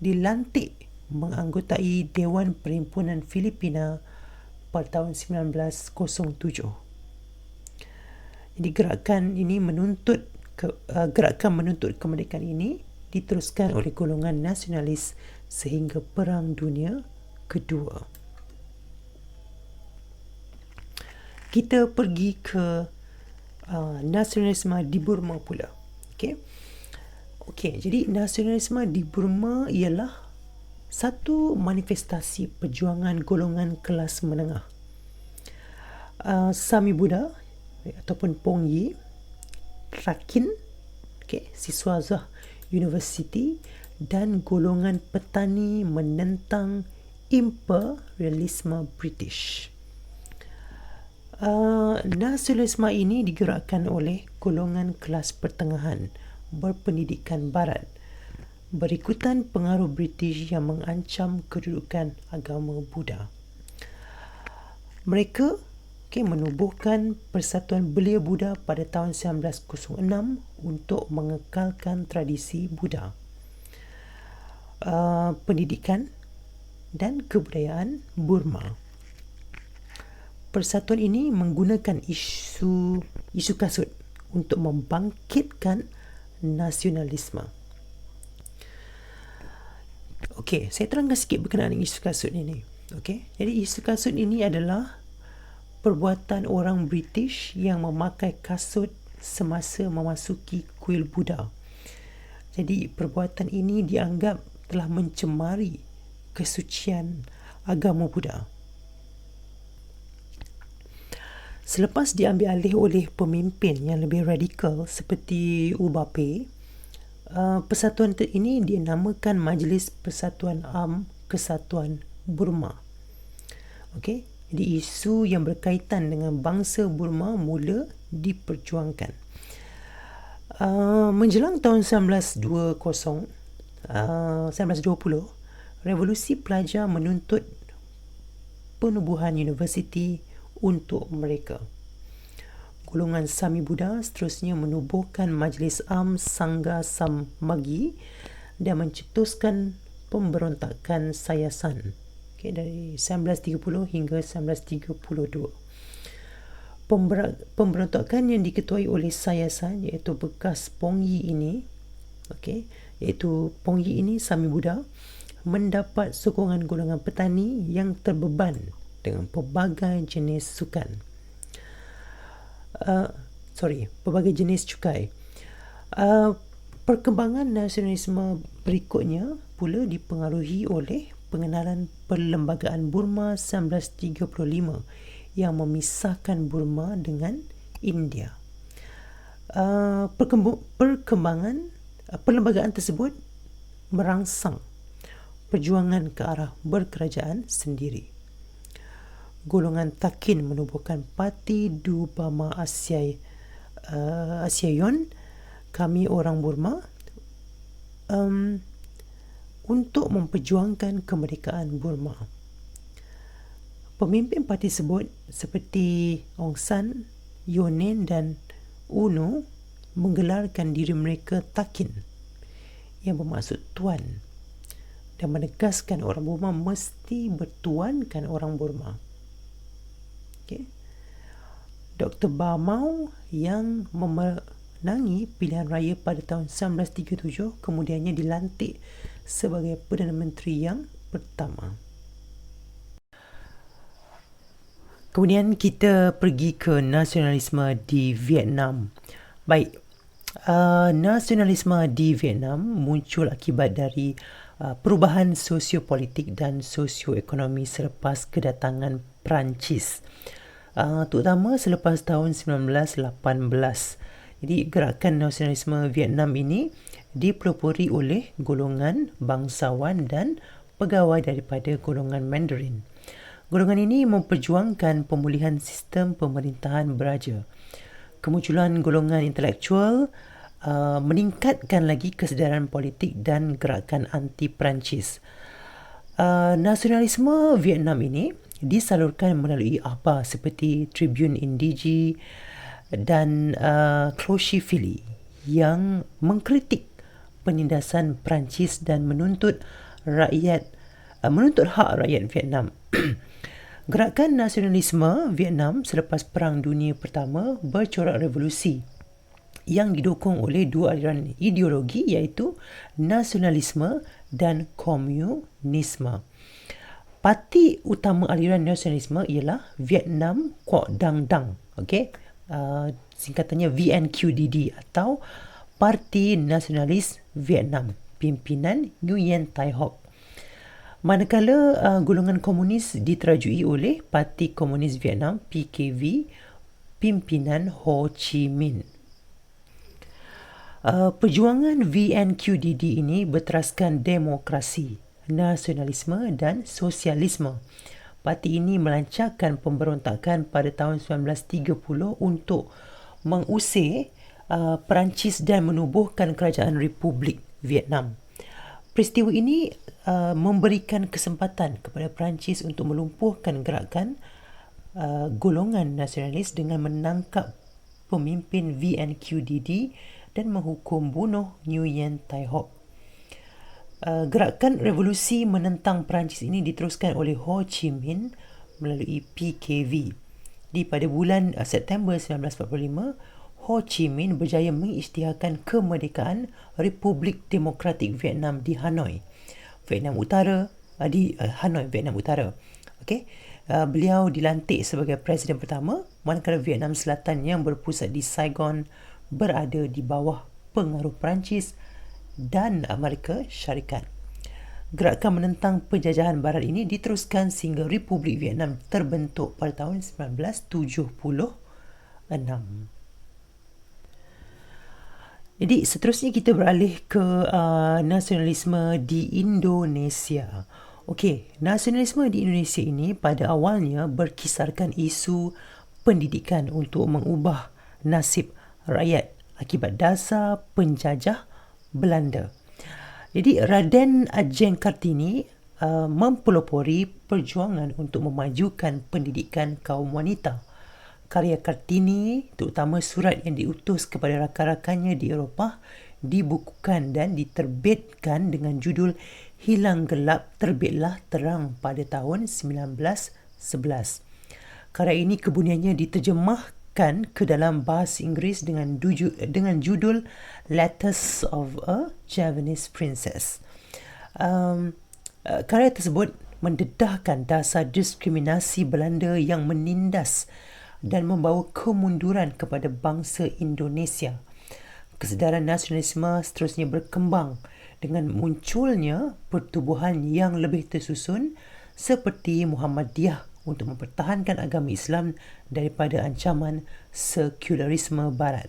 dilantik menganggotai Dewan Perhimpunan Filipina pada tahun 1907. Jadi gerakan menuntut kemerdekaan ini diteruskan oleh golongan nasionalis sehingga Perang Dunia Kedua. Kita pergi ke nasionalisme di Burma pula. Okey, jadi nasionalisme di Burma ialah satu manifestasi perjuangan golongan kelas menengah. Sami Buddha ataupun Pong Yi, Rakin, siswa Zah University, dan golongan petani menentang imperialisme British. Nasionalisme ini digerakkan oleh golongan kelas pertengahan berpendidikan barat berikutan pengaruh British yang mengancam kedudukan agama Buddha. Mereka menubuhkan Persatuan Belia Buddha pada tahun 1906 untuk mengekalkan tradisi Buddha, pendidikan dan kebudayaan Burma. Persatuan ini menggunakan isu kasut untuk membangkitkan nasionalisme. Okey, saya terangkan sikit berkenaan dengan isu kasut ini. Okey, jadi isu kasut ini adalah perbuatan orang British yang memakai kasut semasa memasuki kuil Buddha. Jadi perbuatan ini dianggap telah mencemari kesucian agama Buddha. Selepas diambil alih oleh pemimpin yang lebih radikal seperti U Ba Peh, persatuan ini dinamakan Majlis Persatuan Am Kesatuan Burma. Okey, jadi isu yang berkaitan dengan bangsa Burma mula diperjuangkan. Menjelang tahun 1920, revolusi pelajar menuntut penubuhan universiti untuk mereka. Golongan Sami Buddha seterusnya menubuhkan Majlis Am Sangha Samagi dan mencetuskan pemberontakan Sayasan dari 1930 hingga 1932. Pemberontakan yang diketuai oleh Sayasan iaitu bekas Pong Yi ini, iaitu Pong Yi ini Sami Buddha, mendapat sokongan golongan petani yang terbeban dengan pelbagai jenis pelbagai jenis cukai. Perkembangan nasionalisme berikutnya pula dipengaruhi oleh pengenalan Perlembagaan Burma 1935 yang memisahkan Burma dengan India. Perlembagaan tersebut merangsang perjuangan ke arah berkerajaan sendiri. Golongan Takin menubuhkan Parti Du Bama Asiayon, Kami Orang Burma, untuk memperjuangkan kemerdekaan Burma. Pemimpin parti tersebut seperti Aung San, Yonen dan UNO menggelarkan diri mereka Takin, yang bermaksud tuan, dan menegaskan orang Burma mesti bertuankan orang Burma. Dr. Ba Maw yang memenangi pilihan raya pada tahun 1937 kemudiannya dilantik sebagai Perdana Menteri yang pertama. Kemudian kita pergi ke nasionalisme di Vietnam. Baik, nasionalisme di Vietnam muncul akibat dari perubahan sosiopolitik dan sosioekonomi selepas kedatangan Perancis, terutama selepas tahun 1918. Jadi gerakan nasionalisme Vietnam ini dipelopori oleh golongan bangsawan dan pegawai daripada golongan Mandarin. Golongan ini memperjuangkan pemulihan sistem pemerintahan beraja. Kemunculan golongan intelektual meningkatkan lagi kesedaran politik dan gerakan anti-Perancis. Nasionalisme Vietnam ini disalurkan melalui apa seperti Tribune Indigi dan Cloche Philly yang mengkritik penindasan Perancis dan menuntut hak rakyat Vietnam. Gerakan nasionalisme Vietnam selepas Perang Dunia Pertama bercorak revolusi yang didukung oleh dua aliran ideologi iaitu nasionalisme dan komunisme. Parti utama aliran nasionalisme ialah Vietnam Quoc Dang Dang, singkatannya VNQDD atau Parti Nasionalis Vietnam, pimpinan Nguyen Tai Hoc. Manakala golongan komunis diterajui oleh Parti Komunis Vietnam PKV, pimpinan Ho Chi Minh. Perjuangan VNQDD ini berteraskan demokrasi, nasionalisme dan sosialisme. Parti ini melancarkan pemberontakan pada tahun 1930 untuk mengusir Perancis dan menubuhkan kerajaan Republik Vietnam. Peristiwa ini memberikan kesempatan kepada Perancis untuk melumpuhkan gerakan golongan nasionalis dengan menangkap pemimpin VNQDD dan menghukum bunuh Nguyen Tai Hoc. Gerakan revolusi menentang Perancis ini diteruskan oleh Ho Chi Minh melalui PKV. Pada bulan September 1945, Ho Chi Minh berjaya mengisytiharkan kemerdekaan Republik Demokratik Vietnam di Hanoi, Vietnam Utara. Beliau dilantik sebagai Presiden pertama, manakala Vietnam Selatan yang berpusat di Saigon berada di bawah pengaruh Perancis dan Amerika Syarikat. Gerakan menentang penjajahan barat ini diteruskan sehingga Republik Vietnam terbentuk pada tahun 1976. Jadi seterusnya kita beralih ke nasionalisme di Indonesia. Nasionalisme di Indonesia ini pada awalnya berkisarkan isu pendidikan untuk mengubah nasib rakyat akibat dasar penjajah Belanda. Jadi Raden Ajeng Kartini mempelopori perjuangan untuk memajukan pendidikan kaum wanita. Karya Kartini, terutama surat yang diutus kepada rakan-rakannya di Eropah, dibukukan dan diterbitkan dengan judul Hilang Gelap Terbitlah Terang pada tahun 1911. Karya ini kemudiannya diterjemahkan ke dalam bahasa Inggeris dengan judul Letters of a Javanese Princess. Karya tersebut mendedahkan dasar diskriminasi Belanda yang menindas dan membawa kemunduran kepada bangsa Indonesia. Kesedaran nasionalisme seterusnya berkembang dengan munculnya pertubuhan yang lebih tersusun seperti Muhammadiyah untuk mempertahankan agama Islam daripada ancaman sekularisme Barat.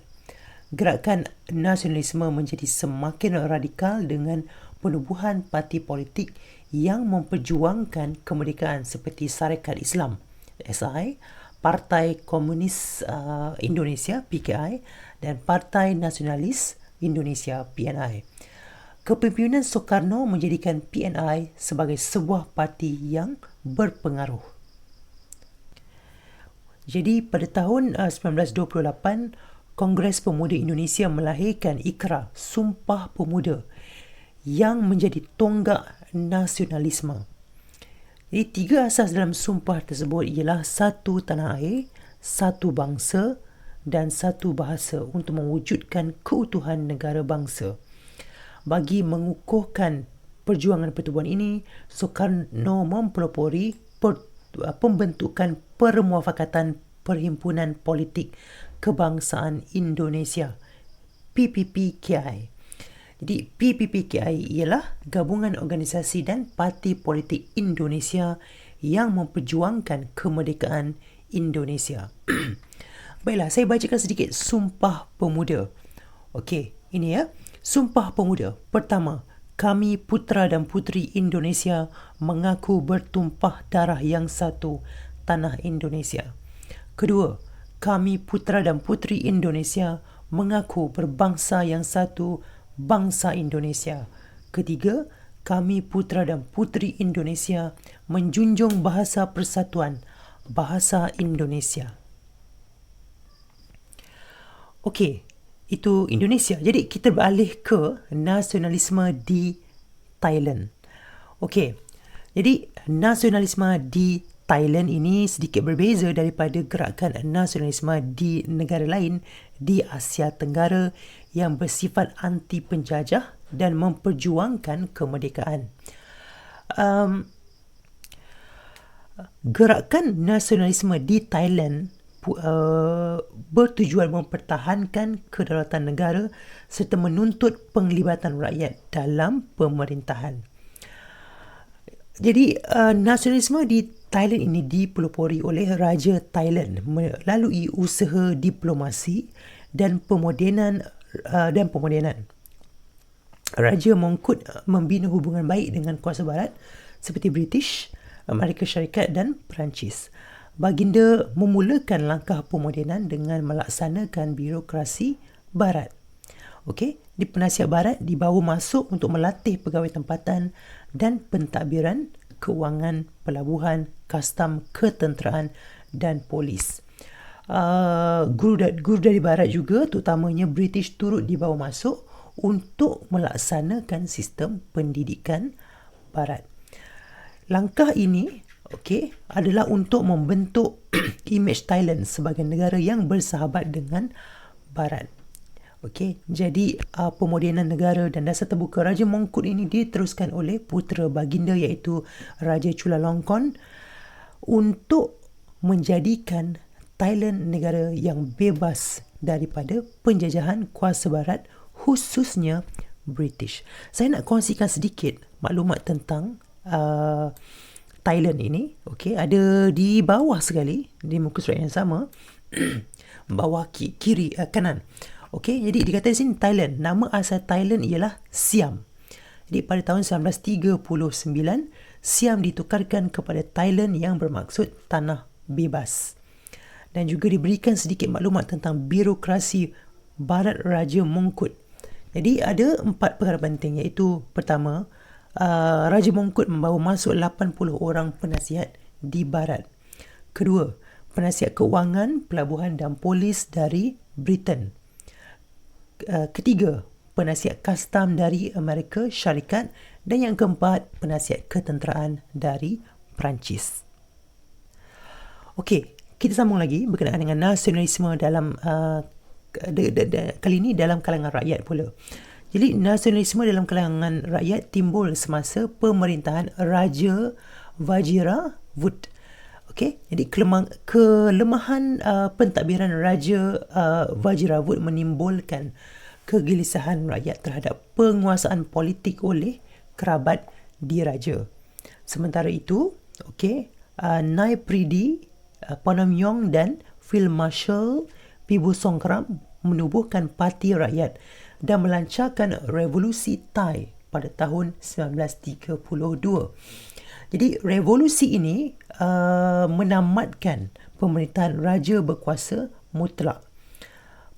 Gerakan nasionalisme menjadi semakin radikal dengan penubuhan parti politik yang memperjuangkan kemerdekaan seperti Syarikat Islam (SI), Partai Komunis Indonesia (PKI) dan Partai Nasionalis Indonesia (PNI). Kepimpinan Soekarno menjadikan PNI sebagai sebuah parti yang berpengaruh. Jadi pada tahun 1928, Kongres Pemuda Indonesia melahirkan Ikrar Sumpah Pemuda yang menjadi tonggak nasionalisme. Jadi 3 asas dalam sumpah tersebut ialah satu tanah air, satu bangsa dan satu bahasa untuk mewujudkan keutuhan negara bangsa. Bagi mengukuhkan perjuangan pertubuhan ini, Soekarno mempelopori pembentukan Permuafakatan Perhimpunan Politik Kebangsaan Indonesia, PPPKI. Jadi PPPKI ialah gabungan organisasi dan parti politik Indonesia yang memperjuangkan kemerdekaan Indonesia. Baiklah, saya bacakan sedikit Sumpah Pemuda. Okey, ini ya. Sumpah Pemuda. Pertama, kami putera dan puteri Indonesia mengaku bertumpah darah yang satu, tanah Indonesia. Kedua, kami putera dan puteri Indonesia mengaku berbangsa yang satu, bangsa Indonesia. Ketiga, kami putera dan puteri Indonesia menjunjung bahasa persatuan, bahasa Indonesia. Okey, itu Indonesia. Jadi kita beralih ke nasionalisme di Thailand. Okey, jadi nasionalisme di Thailand ini sedikit berbeza daripada gerakan nasionalisme di negara lain di Asia Tenggara yang bersifat anti penjajah dan memperjuangkan kemerdekaan. Gerakan nasionalisme di Thailand bertujuan mempertahankan kedaulatan negara serta menuntut penglibatan rakyat dalam pemerintahan. Jadi nasionalisme di Thailand ini dipelopori oleh Raja Thailand melalui usaha diplomasi dan pemodenan. Raja Mongkut membina hubungan baik dengan kuasa barat seperti British, Amerika Syarikat dan Perancis. Baginda memulakan langkah pemodenan dengan melaksanakan birokrasi barat. Okey, di penasihat barat dibawa masuk untuk melatih pegawai tempatan dan pentadbiran, kewangan, pelabuhan, kastam, ketenteraan dan polis. Guru dari barat juga, terutamanya British, turut dibawa masuk untuk melaksanakan sistem pendidikan barat. Langkah ini adalah untuk membentuk imej Thailand sebagai negara yang bersahabat dengan barat. Jadi pemodenan negara dan dasar terbuka Raja Mongkut ini diteruskan oleh putera baginda iaitu Raja Chulalongkorn untuk menjadikan Thailand negara yang bebas daripada penjajahan kuasa barat, khususnya British. Saya nak kongsikan sedikit maklumat tentang Thailand ini. Ada di bawah sekali, di muka surat yang sama, bawah kiri kanan. Jadi dikata di sini Thailand, nama asal Thailand ialah Siam. Jadi pada tahun 1939, Siam ditukarkan kepada Thailand yang bermaksud tanah bebas. Dan juga diberikan sedikit maklumat tentang birokrasi barat Raja Mongkut. Jadi ada 4 perkara penting, iaitu pertama, Raja Mongkut membawa masuk 80 orang penasihat di barat. Kedua, penasihat kewangan, pelabuhan dan polis dari Britain. Ketiga, penasihat kastam dari Amerika Syarikat. Dan yang keempat, penasihat ketenteraan dari Perancis. Kita sambung lagi berkenaan dengan nasionalisme dalam kali ini dalam kalangan rakyat pula. Jadi nasionalisme dalam kalangan rakyat timbul semasa pemerintahan Raja Vajiralongkorn. Jadi kelemahan pentadbiran Raja Vajiralongkorn menimbulkan kegelisahan rakyat terhadap penguasaan politik oleh kerabat diraja. Sementara itu, Nai Pridi Panomyong dan Field Marshal Pibu Songkram menubuhkan Parti Rakyat dan melancarkan revolusi Thai pada tahun 1932. Jadi revolusi ini menamatkan pemerintahan raja berkuasa mutlak.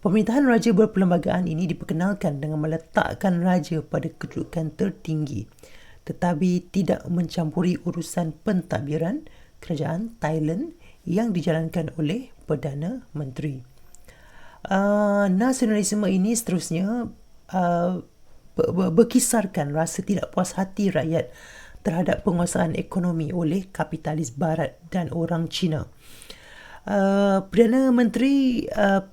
Pemerintahan raja berperlembagaan ini diperkenalkan dengan meletakkan raja pada kedudukan tertinggi, tetapi tidak mencampuri urusan pentadbiran kerajaan Thailand yang dijalankan oleh Perdana Menteri. Nasionalisme ini seterusnya berkisarkan rasa tidak puas hati rakyat terhadap penguasaan ekonomi oleh kapitalis barat dan orang Cina. Perdana Menteri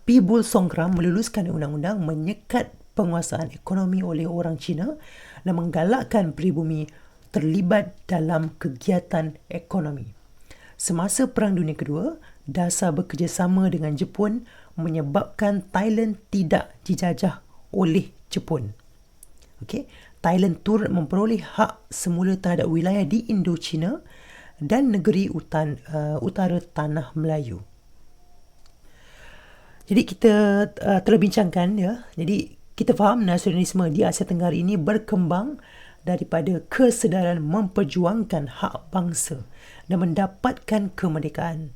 Pibul Songkram meluluskan undang-undang menyekat penguasaan ekonomi oleh orang Cina dan menggalakkan pribumi terlibat dalam kegiatan ekonomi. Semasa Perang Dunia Kedua, dasar bekerjasama dengan Jepun menyebabkan Thailand tidak dijajah oleh Jepun. Okey, Thailand turut memperoleh hak semula terhadap wilayah di Indochina dan negeri utara Tanah Melayu. Jadi kita telah bincangkan ya. Jadi kita faham nasionalisme di Asia Tenggara ini berkembang daripada kesedaran memperjuangkan hak bangsa dan mendapatkan kemerdekaan.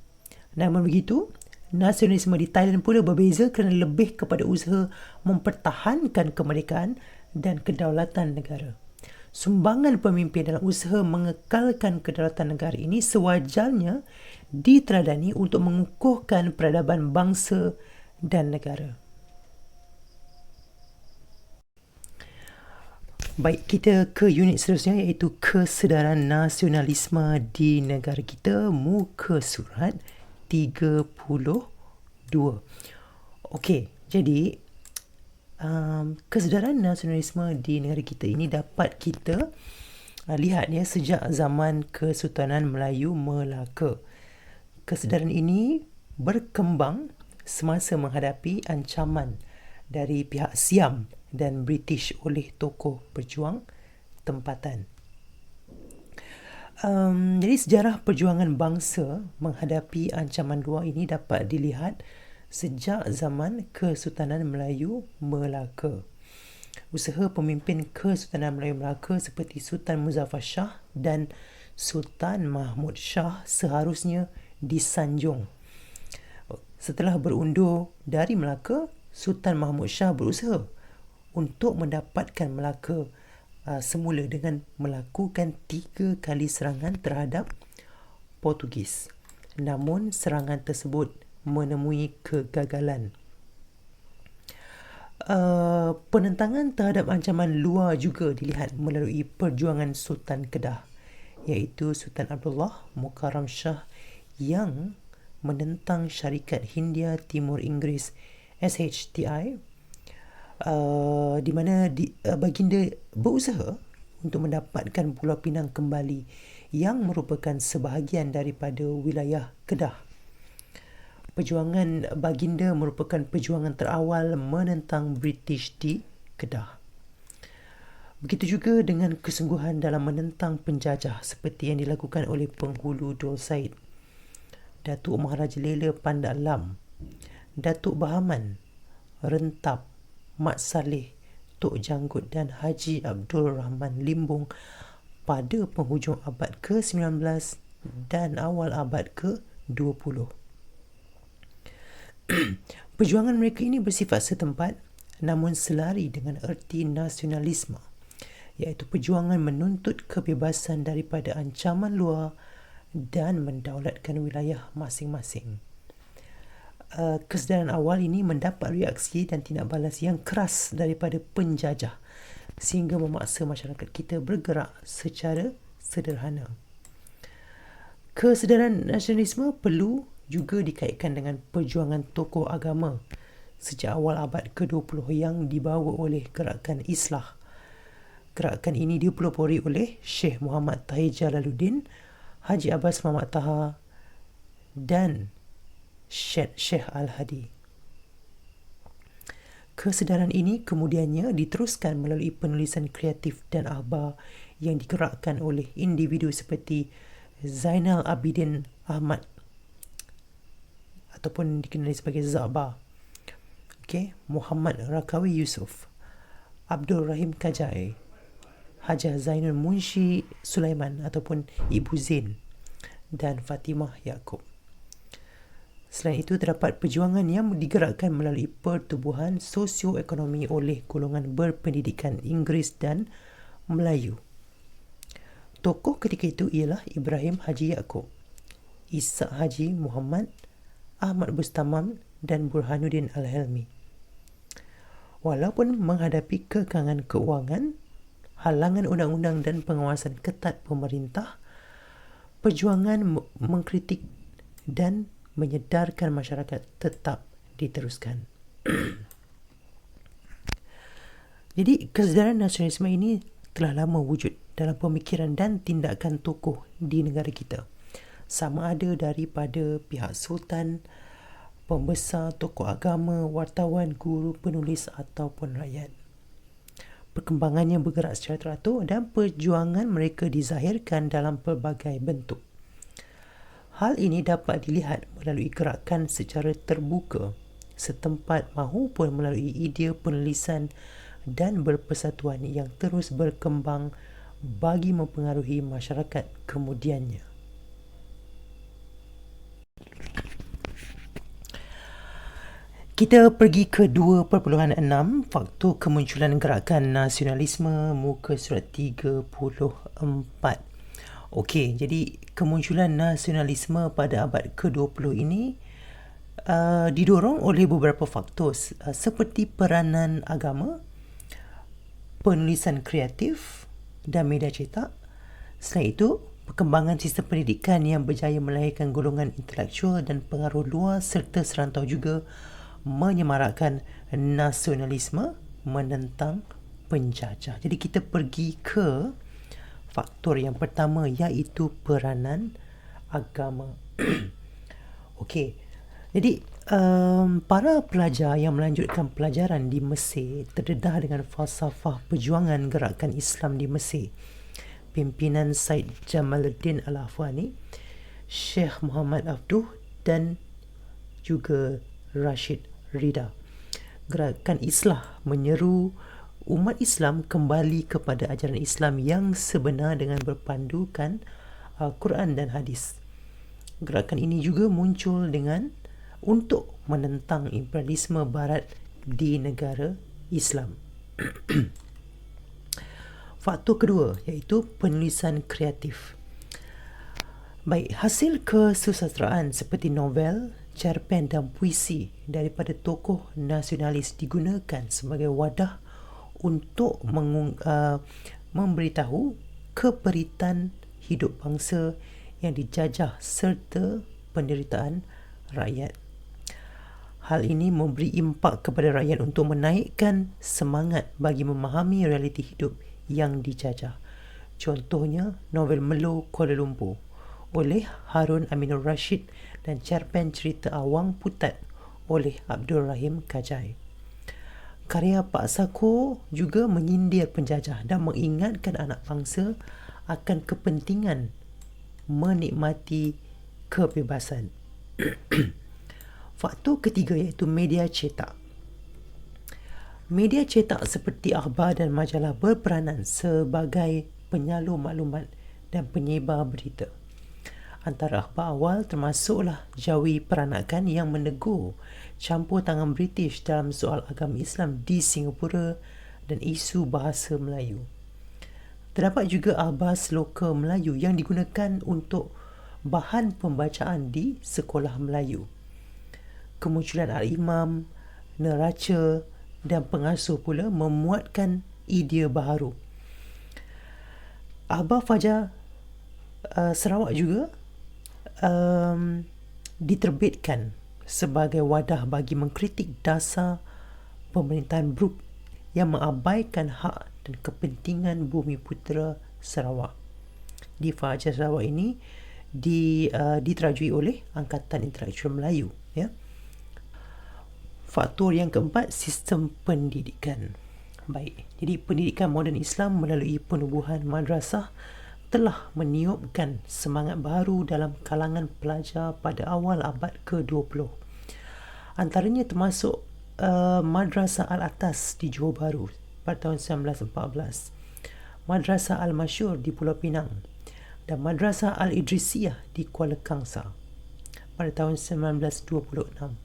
Namun begitu, nasionalisme di Thailand pula berbeza kerana lebih kepada usaha mempertahankan kemerdekaan dan kedaulatan negara. Sumbangan pemimpin dalam usaha mengekalkan kedaulatan negara ini sewajarnya diteladani untuk mengukuhkan peradaban bangsa dan negara. Baik, kita ke unit seterusnya iaitu kesedaran nasionalisme di negara kita, muka surat 32. Okey, jadi kesedaran nasionalisme di negara kita ini dapat kita lihat ya sejak zaman Kesultanan Melayu Melaka. Kesedaran ini berkembang semasa menghadapi ancaman dari pihak Siam dan British oleh tokoh berjuang tempatan. Jadi sejarah perjuangan bangsa menghadapi ancaman luar ini dapat dilihat sejak zaman Kesultanan Melayu Melaka. Usaha pemimpin Kesultanan Melayu Melaka seperti Sultan Muzaffar Shah dan Sultan Mahmud Shah seharusnya disanjung. Setelah berundur dari Melaka, Sultan Mahmud Shah berusaha untuk mendapatkan Melaka semula dengan melakukan 3 kali serangan terhadap Portugis. Namun serangan tersebut menemui kegagalan. Penentangan terhadap ancaman luar juga dilihat melalui perjuangan Sultan Kedah, iaitu Sultan Abdullah Mukarram Shah yang menentang Syarikat Hindia Timur Inggeris SHTI, di mana baginda berusaha untuk mendapatkan Pulau Pinang kembali yang merupakan sebahagian daripada wilayah Kedah. Perjuangan baginda merupakan perjuangan terawal menentang British di Kedah. Begitu juga dengan kesungguhan dalam menentang penjajah seperti yang dilakukan oleh penghulu Dul Said, Datuk Maharaja Lela Pandak Lam, Datuk Bahaman, Rentap, Mat Saleh, Tok Janggut dan Haji Abdul Rahman Limbung pada penghujung abad ke-19 dan awal abad ke-20. Perjuangan mereka ini bersifat setempat namun selari dengan erti nasionalisme, iaitu perjuangan menuntut kebebasan daripada ancaman luar dan mendaulatkan wilayah masing-masing. Kesedaran awal ini mendapat reaksi dan tindak balas yang keras daripada penjajah sehingga memaksa masyarakat kita bergerak secara sederhana. Kesedaran nasionalisme perlu juga dikaitkan dengan perjuangan tokoh agama sejak awal abad ke-20 yang dibawa oleh gerakan Islah. Gerakan ini dipelopori oleh Syekh Muhammad Tahir Jalaluddin, Haji Abbas Muhammad Taha dan Syekh Al-Hadi. Kesedaran ini kemudiannya diteruskan melalui penulisan kreatif dan akhbar yang digerakkan oleh individu seperti Zainal Abidin Ahmad ataupun dikenali sebagai Zaba, Muhammad Rakawi Yusof, Abdul Rahim Kajai, Hajah Zainul Munshi Sulaiman ataupun Ibu Zain dan Fatimah Yaakob. Selain itu, terdapat perjuangan yang digerakkan melalui pertubuhan sosioekonomi oleh golongan berpendidikan Inggeris dan Melayu. Tokoh ketika itu ialah Ibrahim Haji Yaakob, Ishak Haji Muhammad, Ahmad Bustamam dan Burhanuddin Al-Helmi. Walaupun menghadapi kekangan keuangan, halangan undang-undang dan pengawasan ketat pemerintah, perjuangan mengkritik dan menyedarkan masyarakat tetap diteruskan. Jadi kesedaran nasionalisme ini telah lama wujud dalam pemikiran dan tindakan tokoh di negara kita. Sama ada daripada pihak sultan, pembesar, tokoh agama, wartawan, guru, penulis ataupun rakyat. Perkembangannya bergerak secara teratur dan perjuangan mereka dizahirkan dalam pelbagai bentuk. Hal ini dapat dilihat melalui gerakan secara terbuka setempat mahupun melalui idea penulisan dan berpersatuan yang terus berkembang bagi mempengaruhi masyarakat kemudiannya. Kita pergi ke 2.6, faktor kemunculan gerakan nasionalisme, muka surat 34. Okey, jadi kemunculan nasionalisme pada abad ke-20 ini didorong oleh beberapa faktor seperti peranan agama, penulisan kreatif dan media cetak. Selain itu, perkembangan sistem pendidikan yang berjaya melahirkan golongan intelektual dan pengaruh luar serta serantau juga menyemarakkan nasionalisme menentang penjajah. Jadi kita pergi ke faktor yang pertama, iaitu peranan agama. Okey, jadi para pelajar yang melanjutkan pelajaran di Mesir terdedah dengan falsafah perjuangan gerakan Islam di Mesir. Pimpinan Said Jamaluddin Al-Afghani, Syekh Muhammad Abduh dan juga Rashid Rida. Gerakan Islah menyeru umat Islam kembali kepada ajaran Islam yang sebenar dengan berpandukan Al-Quran dan hadis. Gerakan ini juga muncul untuk menentang imperialisme barat di negara Islam. Faktor kedua iaitu penulisan kreatif. Baik, hasil kesusastraan seperti novel, cerpen dan puisi daripada tokoh nasionalis digunakan sebagai wadah untuk memberitahu keperitan hidup bangsa yang dijajah serta penderitaan rakyat. Hal ini memberi impak kepada rakyat untuk menaikkan semangat bagi memahami realiti hidup yang dijajah. Contohnya novel Melo Kuala Lumpur oleh Harun Aminur Rashid dan cerpen cerita Awang Putat oleh Abdul Rahim Kajai. Karya Pak Sako juga menyindir penjajah dan mengingatkan anak bangsa akan kepentingan menikmati kebebasan. Faktor ketiga iaitu media cetak. Media cetak seperti akhbar dan majalah berperanan sebagai penyalur maklumat dan penyebar berita. Antara akhbar awal termasuklah Jawi Peranakan yang menegur campur tangan British dalam soal agama Islam di Singapura dan isu bahasa Melayu. Terdapat juga akhbar seloka Melayu yang digunakan untuk bahan pembacaan di sekolah Melayu. Kemunculan Al-Imam, neraca dan pengasuh pula memuatkan idea baharu. Akhbar Fajar Sarawak juga diterbitkan sebagai wadah bagi mengkritik dasar pemerintahan Brooke yang mengabaikan hak dan kepentingan Bumi Putera Sarawak. Di Fajar Sarawak ini diterajui oleh Angkatan Intelektual Melayu, ya. Faktor yang keempat, sistem pendidikan. Baik, jadi pendidikan moden Islam melalui penubuhan madrasah telah meniupkan semangat baru dalam kalangan pelajar pada awal abad ke-20. Antaranya termasuk Madrasah Al-Atas di Johor Bahru pada tahun 1914, Madrasah Al-Masyur di Pulau Pinang dan Madrasah Al-Idrisiyah di Kuala Kangsar pada tahun 1926.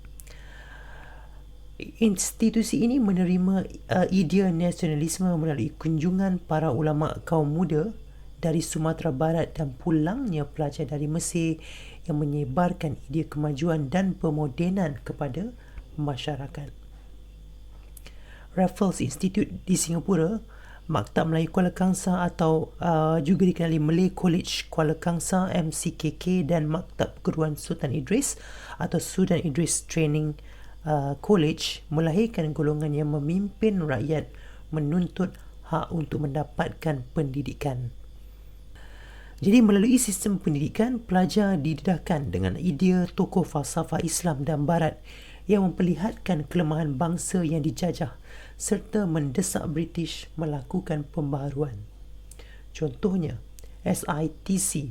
Institusi ini menerima idea nasionalisme melalui kunjungan para ulama kaum muda dari Sumatera Barat dan pulangnya pelajar dari Mesir yang menyebarkan idea kemajuan dan pemodenan kepada masyarakat. Raffles Institute di Singapura, Maktab Melayu Kuala Kangsar atau juga dikenali Malay College Kuala Kangsar MCKK dan Maktab Keguruan Sultan Idris atau Sultan Idris Training College melahirkan golongan yang memimpin rakyat menuntut hak untuk mendapatkan pendidikan. Jadi melalui sistem pendidikan, pelajar didedahkan dengan idea tokoh falsafah Islam dan Barat yang memperlihatkan kelemahan bangsa yang dijajah serta mendesak British melakukan pembaharuan. Contohnya, SITC,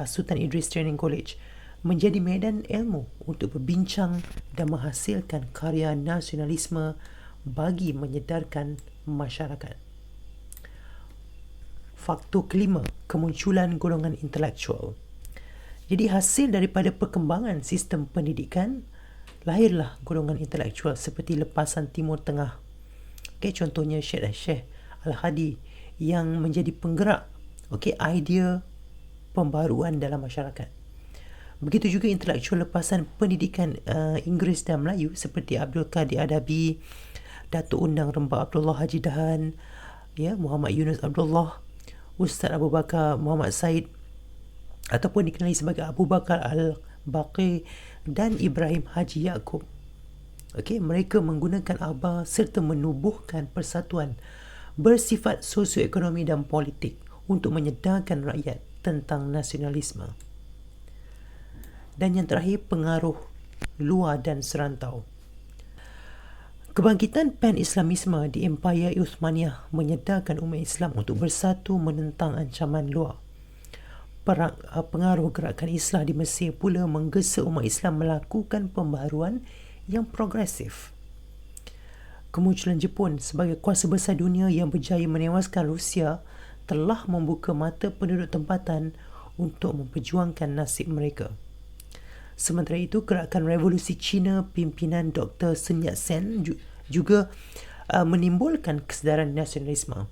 Sultan Idris Training College, menjadi medan ilmu untuk berbincang dan menghasilkan karya nasionalisme bagi menyedarkan masyarakat. Faktor kelima, kemunculan golongan intelektual. Jadi hasil daripada perkembangan sistem pendidikan, lahirlah golongan intelektual seperti lepasan Timur Tengah. Contohnya Syekh Al-Hadi yang menjadi penggerak idea pembaruan dalam masyarakat. Begitu juga intelektual lepasan pendidikan Inggeris dan Melayu seperti Abdul Qadir Adabi, Datuk Undang Rembak Abdullah Haji Dahan, Muhammad Yunus Abdullah, Ustaz Abu Bakar Muhammad Said ataupun dikenali sebagai Abu Bakar Al-Baqi dan Ibrahim Haji Yaakob. Mereka menggunakan ABA serta menubuhkan persatuan bersifat sosioekonomi dan politik untuk menyedarkan rakyat tentang nasionalisme. Dan yang terakhir, pengaruh luar dan serantau. Kebangkitan pan-Islamisme di Empayar Uthmaniyah menyedarkan umat Islam untuk bersatu menentang ancaman luar. Pengaruh gerakan Islah di Mesir pula menggesa umat Islam melakukan pembaharuan yang progresif. Kemunculan Jepun sebagai kuasa besar dunia yang berjaya menewaskan Rusia telah membuka mata penduduk tempatan untuk memperjuangkan nasib mereka. Sementara itu, gerakan revolusi Cina pimpinan Dr. Sun Yat-sen juga menimbulkan kesedaran nasionalisme.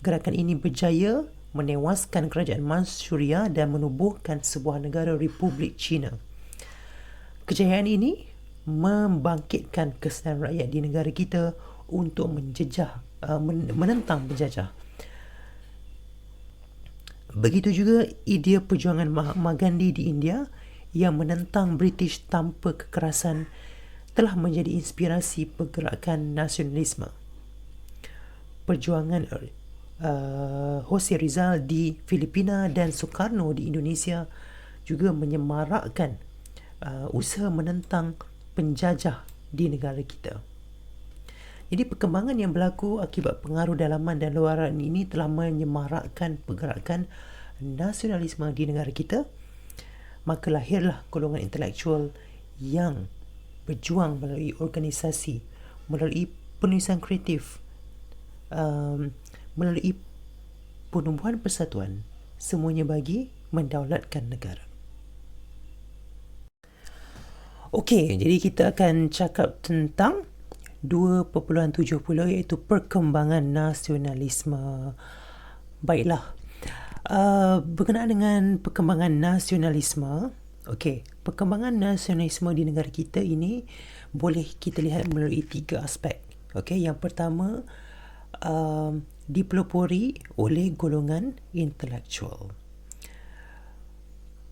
Gerakan ini berjaya menewaskan kerajaan Manchuria dan menubuhkan sebuah negara Republik Cina. Kejayaan ini membangkitkan kesedaran rakyat di negara kita untuk menentang penjajah. Begitu juga idea perjuangan Mahatma Gandhi di India yang menentang British tanpa kekerasan telah menjadi inspirasi pergerakan nasionalisme. Perjuangan Jose Rizal di Filipina dan Soekarno di Indonesia juga menyemarakkan usaha menentang penjajah di negara kita. Jadi perkembangan yang berlaku akibat pengaruh dalaman dan luaran ini telah menyemarakkan pergerakan nasionalisme di negara kita. Maka lahirlah golongan intelektual yang berjuang melalui organisasi, melalui penulisan kreatif, melalui penumbuhan persatuan, semuanya bagi mendaulatkan negara. Jadi kita akan cakap tentang 2.70 iaitu perkembangan nasionalisme. Baiklah. Berkenaan dengan perkembangan nasionalisme, perkembangan nasionalisme di negara kita ini boleh kita lihat melalui 3 aspek. Yang pertama, dipelopori oleh golongan intelektual.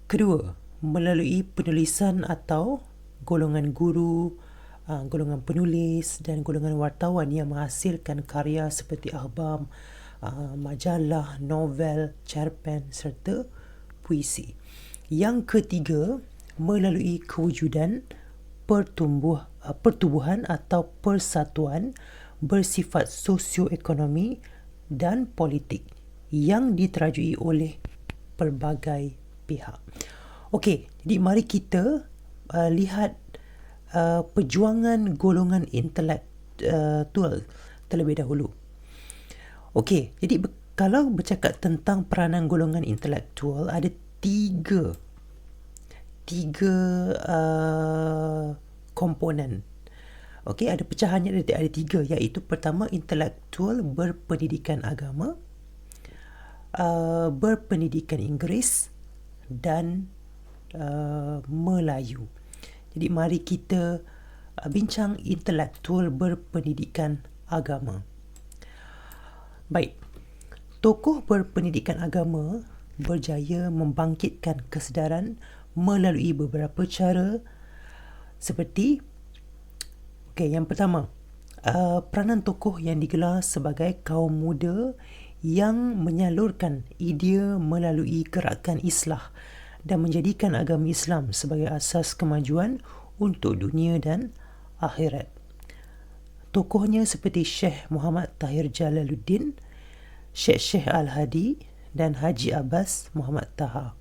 Kedua, melalui penulisan atau golongan guru, golongan penulis dan golongan wartawan yang menghasilkan karya seperti akhbar, majalah, novel, cerpen serta puisi. Yang ketiga, melalui kewujudan pertubuhan atau persatuan bersifat sosioekonomi dan politik yang diterajui oleh pelbagai pihak. Jadi mari kita lihat perjuangan golongan intelektual terlebih dahulu. Jadi kalau bercakap tentang peranan golongan intelektual, ada tiga komponen. Ada pecahannya, ada 3, iaitu pertama, intelektual berpendidikan agama, berpendidikan Inggeris dan Melayu. Jadi mari kita bincang intelektual berpendidikan agama. Baik, tokoh berpendidikan agama berjaya membangkitkan kesedaran melalui beberapa cara seperti yang pertama, peranan tokoh yang digelar sebagai kaum muda yang menyalurkan idea melalui gerakan islah dan menjadikan agama Islam sebagai asas kemajuan untuk dunia dan akhirat. Tokohnya seperti Syekh Muhammad Tahir Jalaluddin, Syekh Al-Hadi dan Haji Abbas Muhammad Taha.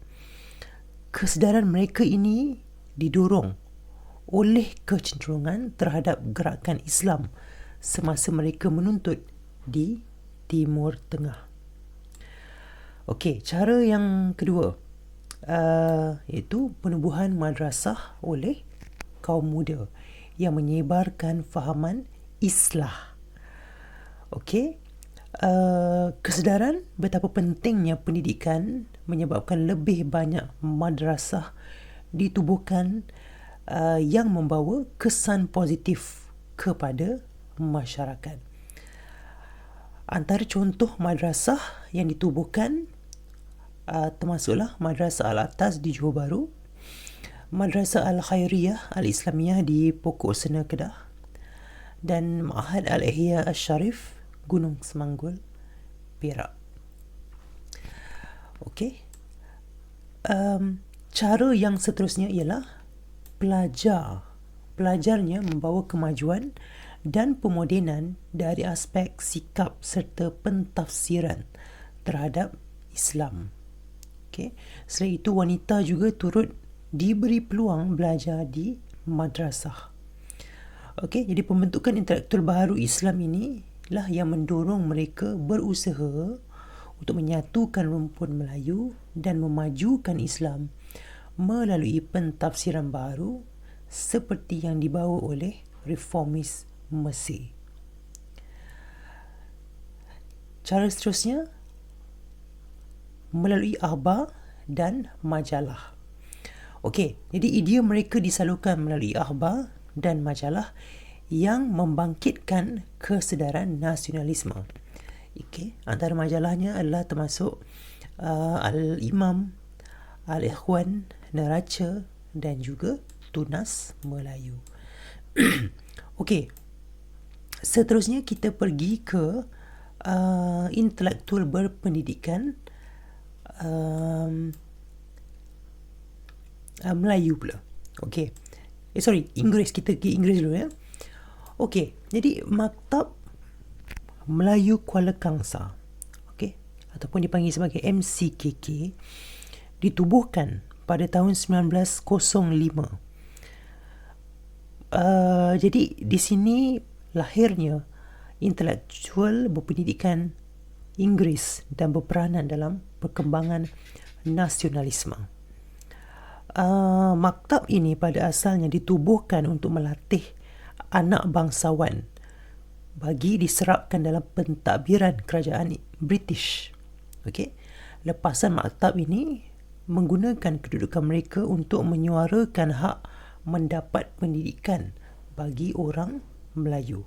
Kesedaran mereka ini didorong oleh kecenderungan terhadap gerakan Islam semasa mereka menuntut di Timur Tengah. Okey, cara yang kedua iaitu penubuhan madrasah oleh kaum muda yang menyebarkan fahaman islah. Okey, kesedaran betapa pentingnya pendidikan menyebabkan lebih banyak madrasah ditubuhkan yang membawa kesan positif kepada masyarakat. Antara contoh madrasah yang ditubuhkan termasuklah Madrasah Al-Atas di Johor Bahru, Madrasah Al-Khairiyah Al-Islamiyah di Pokok Sena Kedah, dan Ma'had Al-Ihya Al-Sharif Gunung Semanggul, Perak. Okey. Cara yang seterusnya ialah pelajarnya membawa kemajuan dan pemodenan dari aspek sikap serta pentafsiran terhadap Islam. Okay. Selain itu, wanita juga turut diberi peluang belajar di madrasah. Okay. Jadi pembentukan intelektual baharu Islam ini lah yang mendorong mereka berusaha untuk menyatukan rumpun Melayu dan memajukan Islam melalui pentafsiran baru seperti yang dibawa oleh reformis Mesir. Cara seterusnya melalui akhbar dan majalah. Okey, jadi idea mereka disalurkan melalui akhbar dan majalah yang membangkitkan kesedaran nasionalisme. Okey, antara majalahnya adalah termasuk Al-Imam, Al-Ikhwan, Neraca dan juga Tunas Melayu. Okey, seterusnya kita pergi ke intelektual berpendidikan Melayu pula. Okey. Inggeris. Kita pergi Inggeris dulu ya. Okey, jadi Maktab Melayu Kuala Kangsar, okey, ataupun dipanggil sebagai MCKK, ditubuhkan pada tahun 1905. Jadi di sini lahirnya intelektual berpendidikan Inggeris dan berperanan dalam perkembangan nasionalisme. Maktab ini pada asalnya ditubuhkan untuk melatih anak bangsawan bagi diserapkan dalam pentadbiran kerajaan British. Okey. Lepasan maktab ini menggunakan kedudukan mereka untuk menyuarakan hak mendapat pendidikan bagi orang Melayu.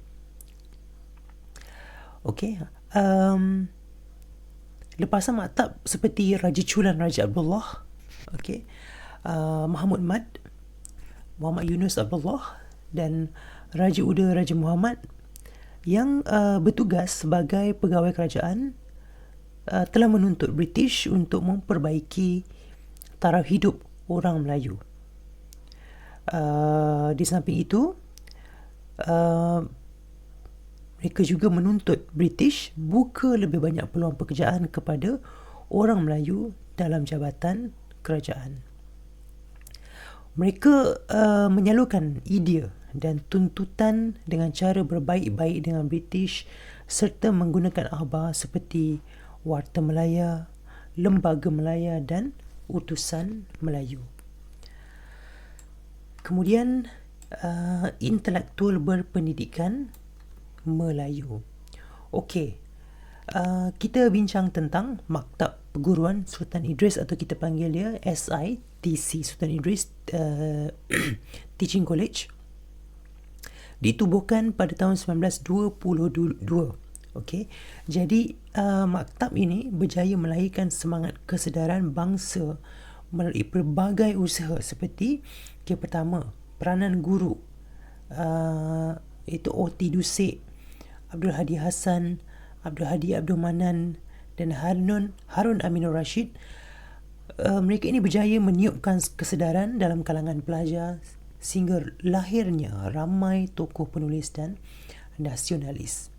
Okey. Lepasan maktab seperti Raja Chulan Raja Abdullah, okey, Mahmud Mad, Muhammad Yunus Abdullah dan Raja Uda Raja Muhammad yang bertugas sebagai pegawai kerajaan telah menuntut British untuk memperbaiki taraf hidup orang Melayu. Di samping itu, mereka juga menuntut British buka lebih banyak peluang pekerjaan kepada orang Melayu dalam jabatan kerajaan. Mereka menyalurkan idea dan tuntutan dengan cara berbaik-baik dengan British serta menggunakan akhbar seperti Warta Melaya, Lembaga Melaya dan Utusan Melayu. Kemudian intelektual berpendidikan Melayu. Okey, kita bincang tentang Maktab Perguruan Sultan Idris atau kita panggil dia SITC, Sultan Idris Teaching College. Ditubuhkan pada tahun 1922. Okey. Jadi maktab ini berjaya melahirkan semangat kesedaran bangsa melalui pelbagai usaha seperti pertama, peranan guru iaitu Oti Dusik, Abdul Hadi Hassan, Abdul Hadi Abdul Manan dan Harun Aminur Rashid. Mereka ini berjaya meniupkan kesedaran dalam kalangan pelajar sehingga lahirnya ramai tokoh penulis dan nasionalis.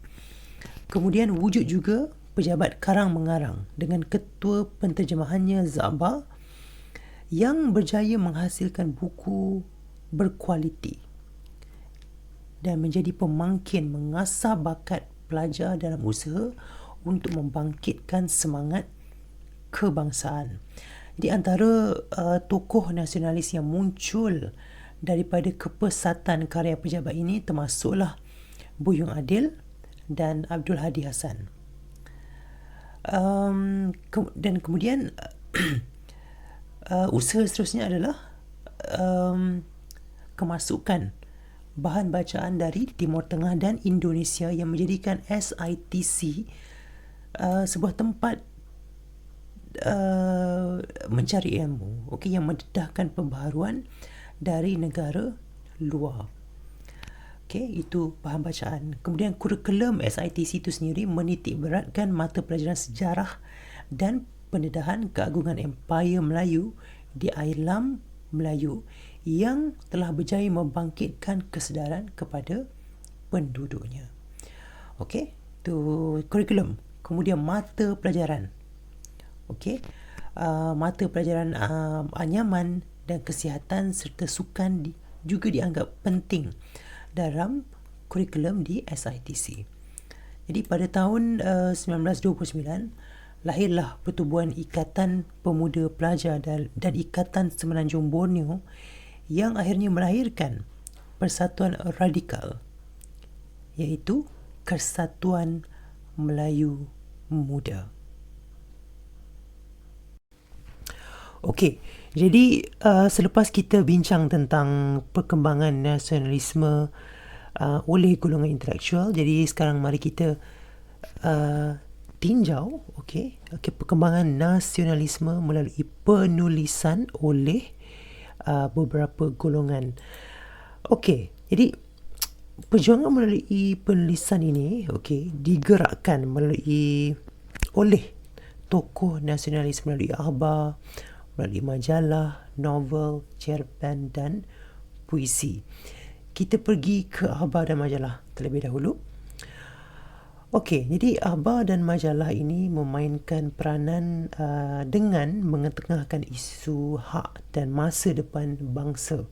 Kemudian wujud juga pejabat karang mengarang dengan ketua penterjemahannya Zaba yang berjaya menghasilkan buku berkualiti dan menjadi pemangkin mengasah bakat pelajar dalam usaha untuk membangkitkan semangat kebangsaan. Jadi antara tokoh nasionalis yang muncul daripada kepesatan karya pejabat ini termasuklah Buyung Adil dan Abdul Hadi Hassan. Dan kemudian usaha seterusnya adalah kemasukan bahan bacaan dari Timur Tengah dan Indonesia yang menjadikan SITC sebuah tempat mencari ilmu, yang mendedahkan pembaharuan dari negara luar. Itu bahan bacaan. Kemudian kurikulum SITC itu sendiri menitik beratkan mata pelajaran sejarah dan pendedahan keagungan Empayar Melayu di Ailam Melayu yang telah berjaya membangkitkan kesedaran kepada penduduknya. Itu kurikulum. Kemudian mata pelajaran. Mata pelajaran anyaman dan kesihatan serta sukan juga dianggap penting dalam kurikulum di SITC. Jadi pada tahun 1929 lahirlah Pertubuhan Ikatan Pemuda Pelajar dan Ikatan Semenanjung Borneo yang akhirnya melahirkan Persatuan Radikal, iaitu Kesatuan Melayu Muda. Jadi selepas kita bincang tentang perkembangan nasionalisme oleh golongan intelektual, jadi sekarang mari kita tinjau perkembangan nasionalisme melalui penulisan oleh beberapa golongan. Jadi perjuangan melalui penulisan ini digerakkan oleh tokoh nasionalis melalui akhbar, melalui majalah, novel, cerpen dan puisi. Kita pergi ke akhbar dan majalah terlebih dahulu. Jadi akhbar dan majalah ini memainkan peranan dengan mengetengahkan isu hak dan masa depan bangsa.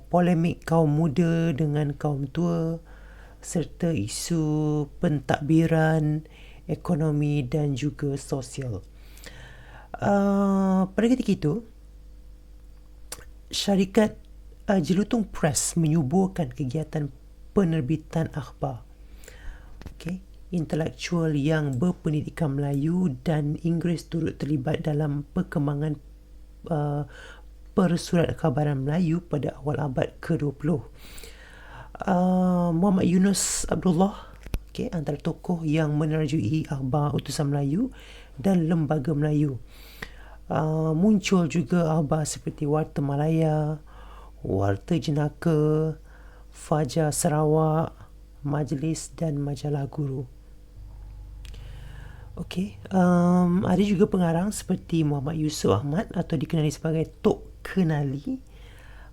Polemik kaum muda dengan kaum tua serta isu pentadbiran, ekonomi dan juga sosial. Pada ketika itu, syarikat Jelutong Press menyuburkan kegiatan penerbitan akhbar. Intelektual yang berpendidikan Melayu dan Inggeris turut terlibat dalam perkembangan persurat khabaran Melayu pada awal abad ke-20. Muhammad Yunus Abdullah, antara tokoh yang menerjui akhbar Utusan Melayu dan Lembaga Melayu. Muncul juga akhbar seperti Warta Malaya, Warta Jenaka, Fajar Sarawak, Majlis dan Majalah Guru. Ada juga pengarang seperti Muhammad Yusof Ahmad atau dikenali sebagai Tok Kenali,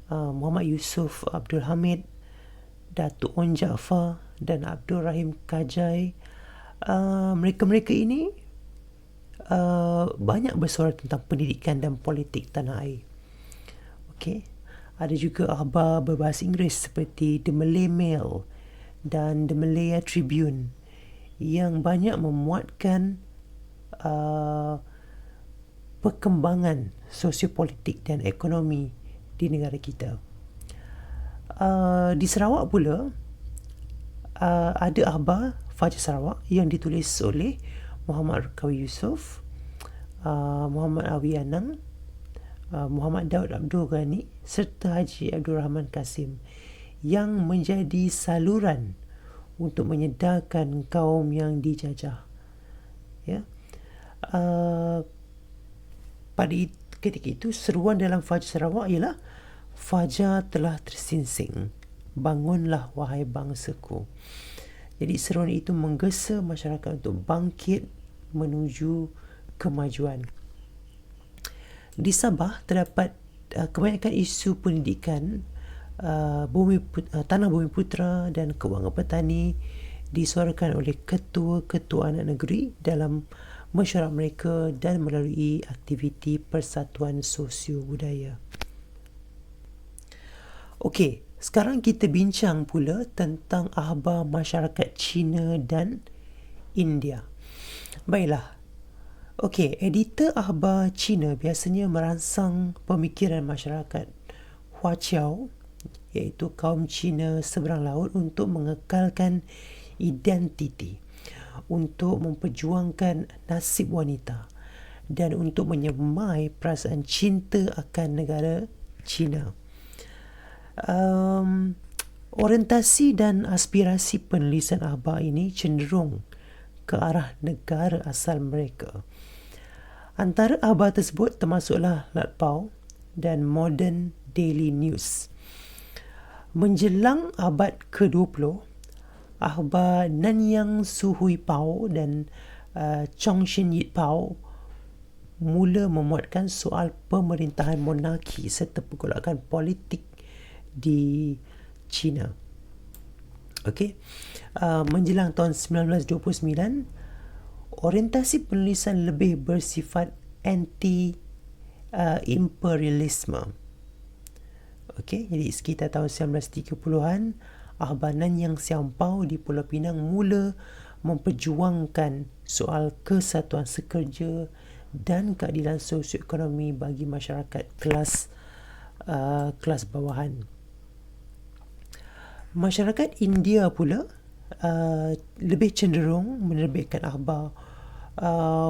Muhammad Yusof Abdul Hamid, Datuk On Jaafar dan Abdul Rahim Kajai. Mereka-mereka ini banyak bersuara tentang pendidikan dan politik tanah air. Ada juga akhbar berbahasa Inggeris seperti The Malay Mail dan The Malaya Tribune yang banyak memuatkan perkembangan sosiopolitik dan ekonomi di negara kita. Di Sarawak pula ada akhbar Fajar Sarawak yang ditulis oleh Muhammad Rakawi Yusof, Muhammad Awi Anang, Muhammad Daud Abdul Ghani serta Haji Abdul Rahman Kasim yang menjadi saluran untuk menyedarkan kaum yang dijajah. Pada ketika itu seruan dalam Fajar Sarawak ialah Fajar telah tersinsing. bangunlah wahai bangsaku. Jadi seruan itu menggesa masyarakat untuk bangkit menuju kemajuan. Di Sabah terdapat kebanyakan isu pendidikan, tanah bumi putera dan kewangan petani disuarakan oleh ketua-ketua anak negeri dalam mesyuarat mereka dan melalui aktiviti persatuan sosio budaya. Okey, sekarang kita bincang pula tentang akhbar masyarakat Cina dan India. Baiklah. Okey, editor akhbar Cina biasanya merangsang pemikiran masyarakat Huaqiao, iaitu kaum Cina seberang laut, untuk mengekalkan identiti, untuk memperjuangkan nasib wanita dan untuk menyemai perasaan cinta akan negara Cina. Orientasi dan aspirasi penulisan akhbar ini cenderung ke arah negara asal mereka. Antara akhbar tersebut termasuklah Latpao dan Modern Daily News. Menjelang abad ke-20, akhbar Nanyang Suhui Pao dan Chongshin Yit Pao mula memuatkan soal pemerintahan monarki serta pergolakan politik di China. Okey. Menjelang tahun 1929, orientasi penulisan lebih bersifat anti-imperialisme. Okey, jadi sekitar tahun 1930-an, akhbar Nanyang Siampao di Pulau Pinang mula memperjuangkan soal kesatuan sekerja dan keadilan sosioekonomi bagi masyarakat kelas bawahan. Masyarakat India pula lebih cenderung menerbitkan akhbar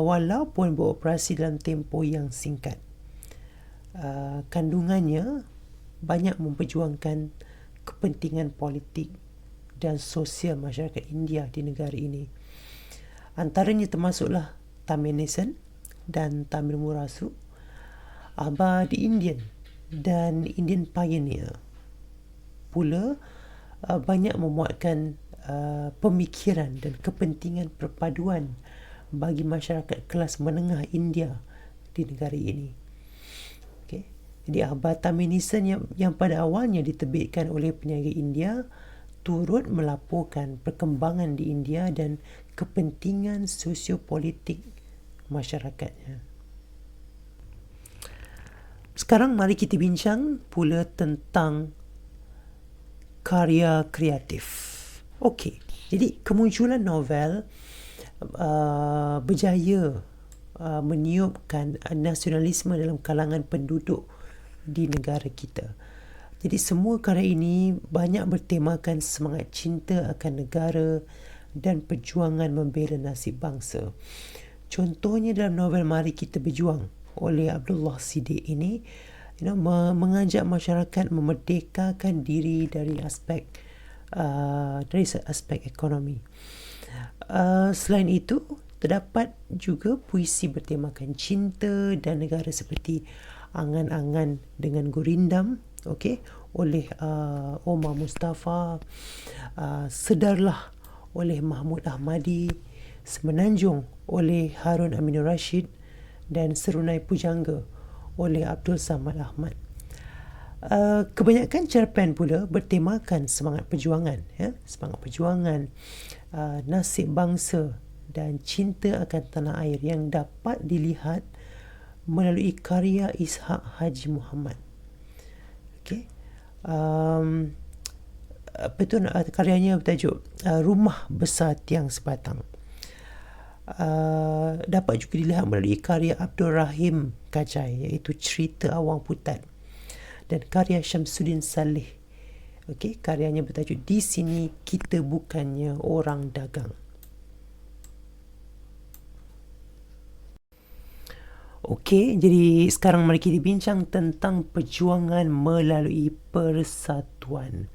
walaupun beroperasi dalam tempoh yang singkat. Kandungannya banyak memperjuangkan kepentingan politik dan sosial masyarakat India di negara ini. Antaranya termasuklah Tamil Nation dan Tamil Murasu, akhbar The Indian dan Indian Pioneer pula banyak memuatkan pemikiran dan kepentingan perpaduan bagi masyarakat kelas menengah India di negara ini. Okay. Jadi akhbar Tamil Nation yang pada awalnya diterbitkan oleh peniaga India turut melaporkan perkembangan di India dan kepentingan sosiopolitik masyarakatnya. Sekarang mari kita bincang pula tentang karya kreatif. Okey, jadi kemunculan novel berjaya meniupkan nasionalisme dalam kalangan penduduk di negara kita. Jadi semua karya ini banyak bertemakan semangat cinta akan negara dan perjuangan membela nasib bangsa. Contohnya dalam novel Mari Kita Berjuang oleh Abdullah Siddiq ini, mengajak masyarakat memerdekakan diri dari aspek ekonomi. Selain itu, terdapat juga puisi bertemakan cinta dan negara seperti Angan-Angan dengan Gurindam, oleh Omar Mustafa, Sedarlah oleh Mahmud Ahmadi, Semenanjung oleh Harun Aminur Rashid dan Serunai Pujangga oleh Abdul Samad Ahmad. Kebanyakan cerpen pula bertemakan semangat perjuangan, nasib bangsa dan cinta akan tanah air yang dapat dilihat melalui karya Ishak Haji Muhammad. Karyanya bertajuk Rumah Besar Tiang Sebatang. Dapat juga dilihat melalui karya Abdul Rahim Kajai, iaitu Cerita Awang Putat, dan karya Syamsuddin Saleh. Karyanya bertajuk Di Sini Kita Bukannya Orang Dagang. Jadi sekarang mari kita bincang tentang perjuangan melalui persatuan.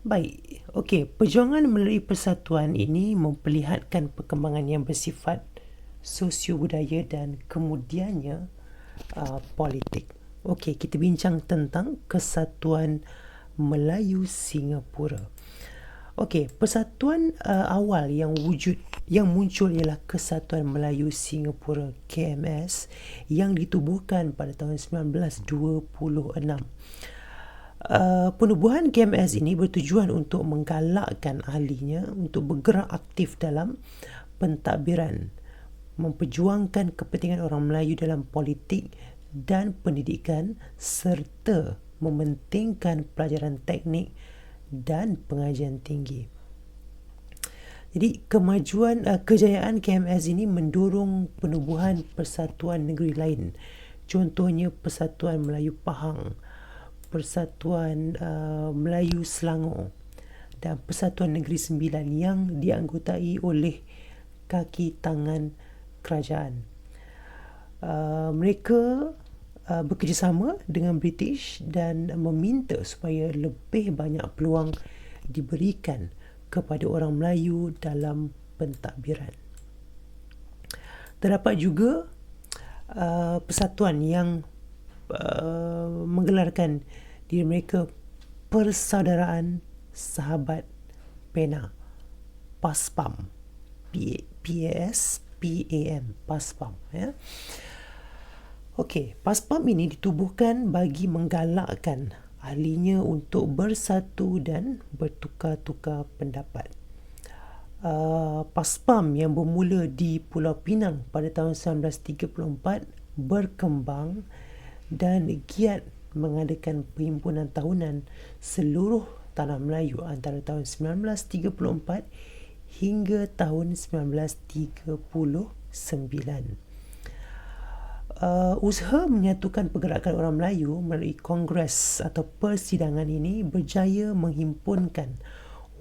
Baik, perjuangan melalui persatuan ini memperlihatkan perkembangan yang bersifat sosio-budaya dan kemudiannya politik. Kita bincang tentang kesatuan Melayu Singapura. Okey, persatuan awal yang muncul ialah Kesatuan Melayu Singapura KMS yang ditubuhkan pada tahun 1926. Penubuhan KMS ini bertujuan untuk menggalakkan ahlinya untuk bergerak aktif dalam pentadbiran, memperjuangkan kepentingan orang Melayu dalam politik dan pendidikan serta mementingkan pelajaran teknik dan pengajian tinggi. Jadi kejayaan KMS ini mendorong penubuhan persatuan negeri lain. Contohnya Persatuan Melayu Pahang, Persatuan Melayu Selangor dan Persatuan Negeri Sembilan yang dianggotai oleh kaki tangan kerajaan. Mereka bekerjasama dengan British dan meminta supaya lebih banyak peluang diberikan kepada orang Melayu dalam pentadbiran. Terdapat juga persatuan yang menggelarkan diri mereka Persaudaraan Sahabat Pena, PASPAM, PASPAM, PASPAM, ya. Okey, PASPAM ini ditubuhkan bagi menggalakkan ahlinya untuk bersatu dan bertukar-tukar pendapat. PASPAM yang bermula di Pulau Pinang pada tahun 1934 berkembang dan giat mengadakan perhimpunan tahunan seluruh tanah Melayu antara tahun 1934 hingga tahun 1939. Usaha menyatukan pergerakan orang Melayu melalui kongres atau persidangan ini berjaya menghimpunkan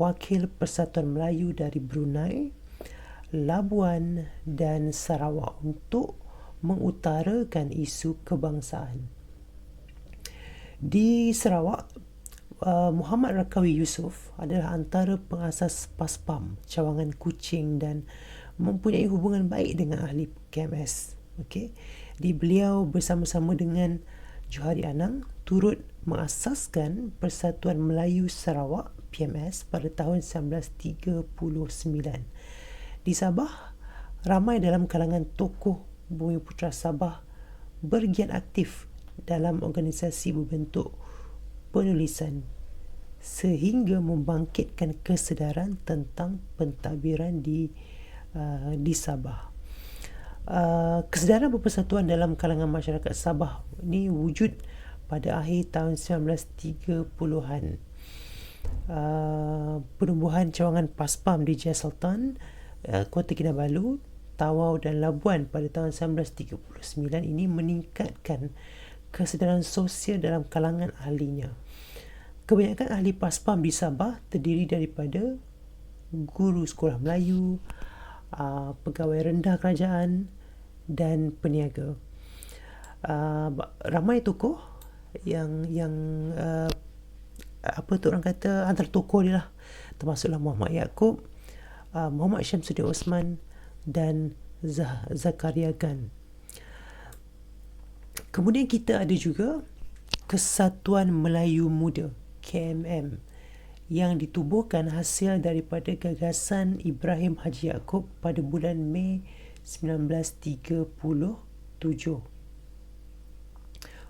wakil Persatuan Melayu dari Brunei, Labuan dan Sarawak untuk mengutarakan isu kebangsaan. Di Sarawak, Muhammad Rakawi Yusof adalah antara pengasas PASPAM Cawangan Kuching dan mempunyai hubungan baik dengan ahli KMS. Okey, beliau bersama-sama dengan Johari Anang turut mengasaskan Persatuan Melayu Sarawak PMS pada tahun 1939. Di Sabah, ramai dalam kalangan tokoh Bumiputera Sabah bergiat aktif dalam organisasi berbentuk penulisan sehingga membangkitkan kesedaran tentang pentadbiran di Sabah. Kesedaran berpersatuan dalam kalangan masyarakat Sabah ini wujud pada akhir tahun 1930-an. Penubuhan cawangan PASPAM di Jaya Sultan, Kota Kinabalu, Tawau dan Labuan pada tahun 1939 ini meningkatkan kesedaran sosial dalam kalangan ahlinya. Kebanyakan ahli PASPAM di Sabah terdiri daripada guru sekolah Melayu, pegawai rendah kerajaan dan peniaga. Ramai tokoh yang orang kata antara tokoh dia lah, termasuklah Muhammad Yaakob, Muhammad Syamsuddin Osman dan Zakaria Gan. Kemudian kita ada juga Kesatuan Melayu Muda KMM yang ditubuhkan hasil daripada gagasan Ibrahim Haji Yaakob pada bulan Mei 1937.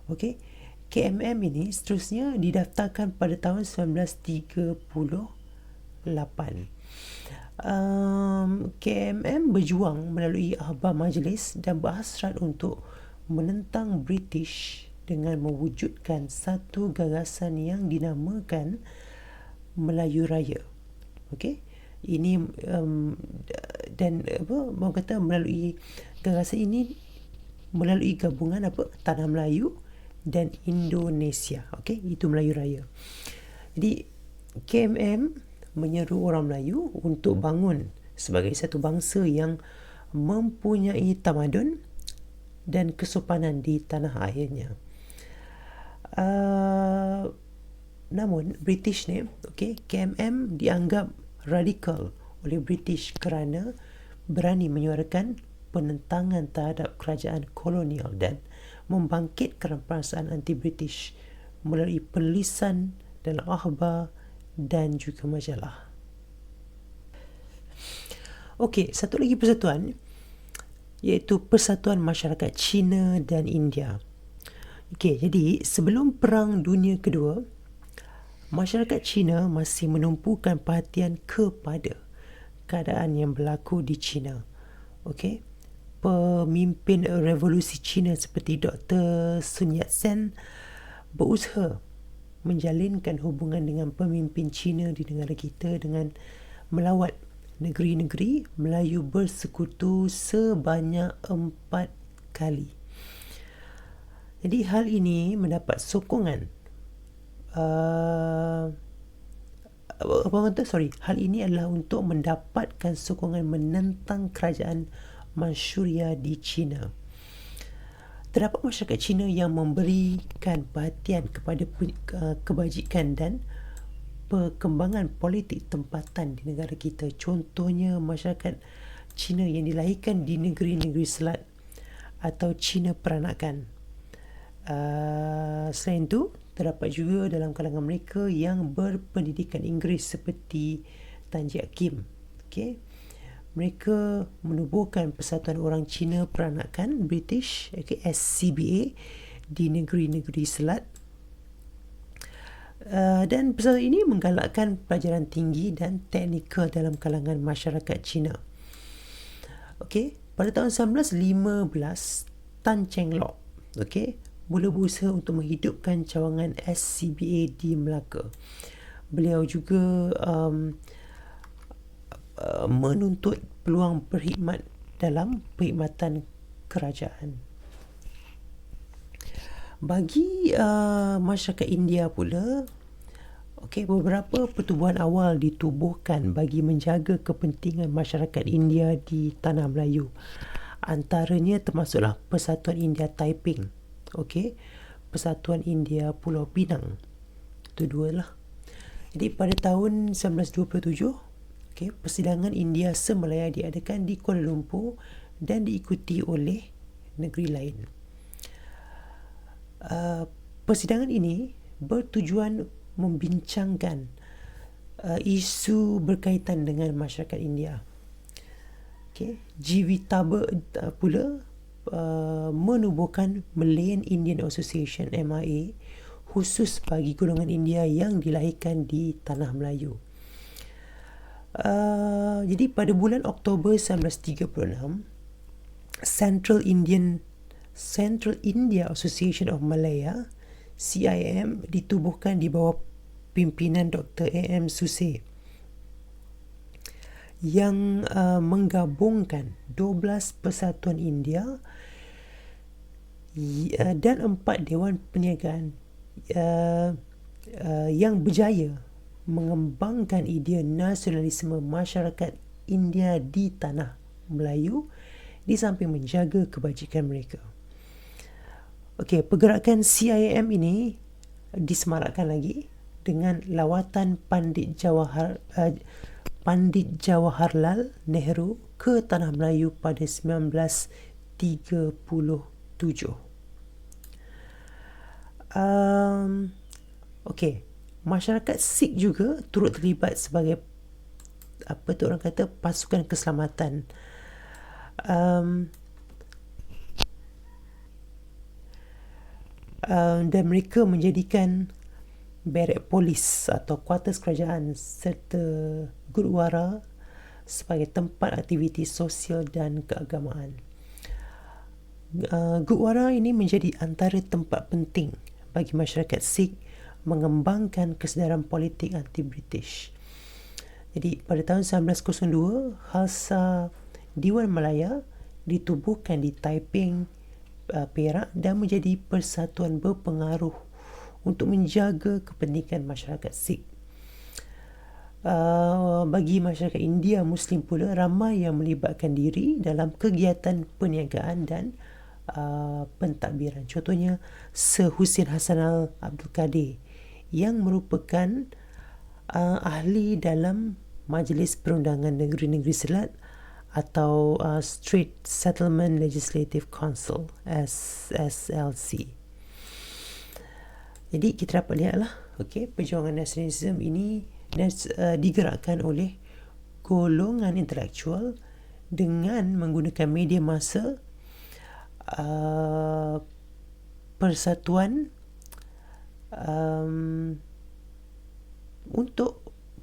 Okey, KMM ini seterusnya didaftarkan pada tahun 1938. KMM berjuang melalui akhbar majlis dan berhasrat untuk menentang British dengan mewujudkan satu gagasan yang dinamakan Melayu Raya. Okey, ini orang kata melalui gagasan ini melalui gabungan Tanah Melayu dan Indonesia. Okey, itu Melayu Raya. Jadi KMM menyeru orang Melayu untuk bangun sebagai satu bangsa yang mempunyai tamadun dan kesopanan di tanah airnya. Namun British ni, KMM dianggap radikal oleh British kerana berani menyuarakan penentangan terhadap kerajaan kolonial dan membangkitkan perasaan anti-British melalui penulisan dalam akhbar dan juga majalah. Okey, satu lagi persatuan iaitu Persatuan Masyarakat Cina dan India. Okey, jadi sebelum Perang Dunia Kedua, masyarakat Cina masih menumpukan perhatian kepada keadaan yang berlaku di China. Okey, pemimpin revolusi China seperti Dr. Sun Yat-sen berusaha menjalinkan hubungan dengan pemimpin China di negara kita dengan melawat negeri-negeri Melayu bersekutu sebanyak 4 kali. Jadi hal ini mendapat sokongan hal ini adalah untuk mendapatkan sokongan menentang kerajaan Manchuria di China. Terdapat masyarakat Cina yang memberikan perhatian kepada kebajikan dan perkembangan politik tempatan di negara kita. Contohnya masyarakat Cina yang dilahirkan di negeri-negeri Selat atau Cina peranakan. Selain itu, terdapat juga dalam kalangan mereka yang berpendidikan Inggeris seperti Tan Jiak Kim. Okay. Mereka menubuhkan Persatuan Orang Cina Peranakan British, SCBA, di negeri-negeri Selat. Dan persatuan ini menggalakkan pelajaran tinggi dan teknikal dalam kalangan masyarakat Cina. Okey, pada tahun 1915, Tan Cheng Lock, mula berusaha untuk menghidupkan cawangan SCBA di Melaka. Beliau juga menuntut peluang berkhidmat dalam perkhidmatan kerajaan. Bagi masyarakat India pula, beberapa pertubuhan awal ditubuhkan bagi menjaga kepentingan masyarakat India di Tanah Melayu. Antaranya termasuklah Persatuan India Taiping, Persatuan India Pulau Pinang. Itu dua lah. Jadi pada tahun 1927, persidangan India Semalaya diadakan di Kuala Lumpur dan diikuti oleh negeri lain. Persidangan ini bertujuan membincangkan isu berkaitan dengan masyarakat India. GV Taba pula menubuhkan Malayan Indian Association MIA khusus bagi golongan India yang dilahirkan di Tanah Melayu. Jadi pada bulan Oktober 1936, Central India Association of Malaya, CIM, ditubuhkan di bawah pimpinan Dr. A.M. Suse yang menggabungkan 12 persatuan India dan 4 dewan perniagaan yang berjaya mengembangkan idea nasionalisme masyarakat India di Tanah Melayu di samping menjaga kebajikan mereka. Pergerakan CIM ini disemarakkan lagi dengan lawatan Pandit Jawaharlal Nehru ke Tanah Melayu pada 1937. Masyarakat Sikh juga turut terlibat sebagai pasukan keselamatan. Dan mereka menjadikan barak polis atau kuartus kerajaan serta gurdwara sebagai tempat aktiviti sosial dan keagamaan. Gurdwara ini menjadi antara tempat penting bagi masyarakat Sikh mengembangkan kesedaran politik anti-British. Jadi pada tahun 1902, Khalsa Dewan Malaya ditubuhkan di Taiping, Perak dan menjadi persatuan berpengaruh untuk menjaga kepentingan masyarakat Sikh. Bagi masyarakat India Muslim pula, ramai yang melibatkan diri dalam kegiatan perniagaan dan pentadbiran. Contohnya Sir Hussein Hassanal Abdul Kadir yang merupakan ahli dalam Majlis Perundangan Negeri-Negeri Selat atau Strait Settlement Legislative Council, SSLC. Jadi kita dapat lihatlah, perjuangan nasionalisme ini digerakkan oleh golongan intelektual dengan menggunakan media massa, persatuan, untuk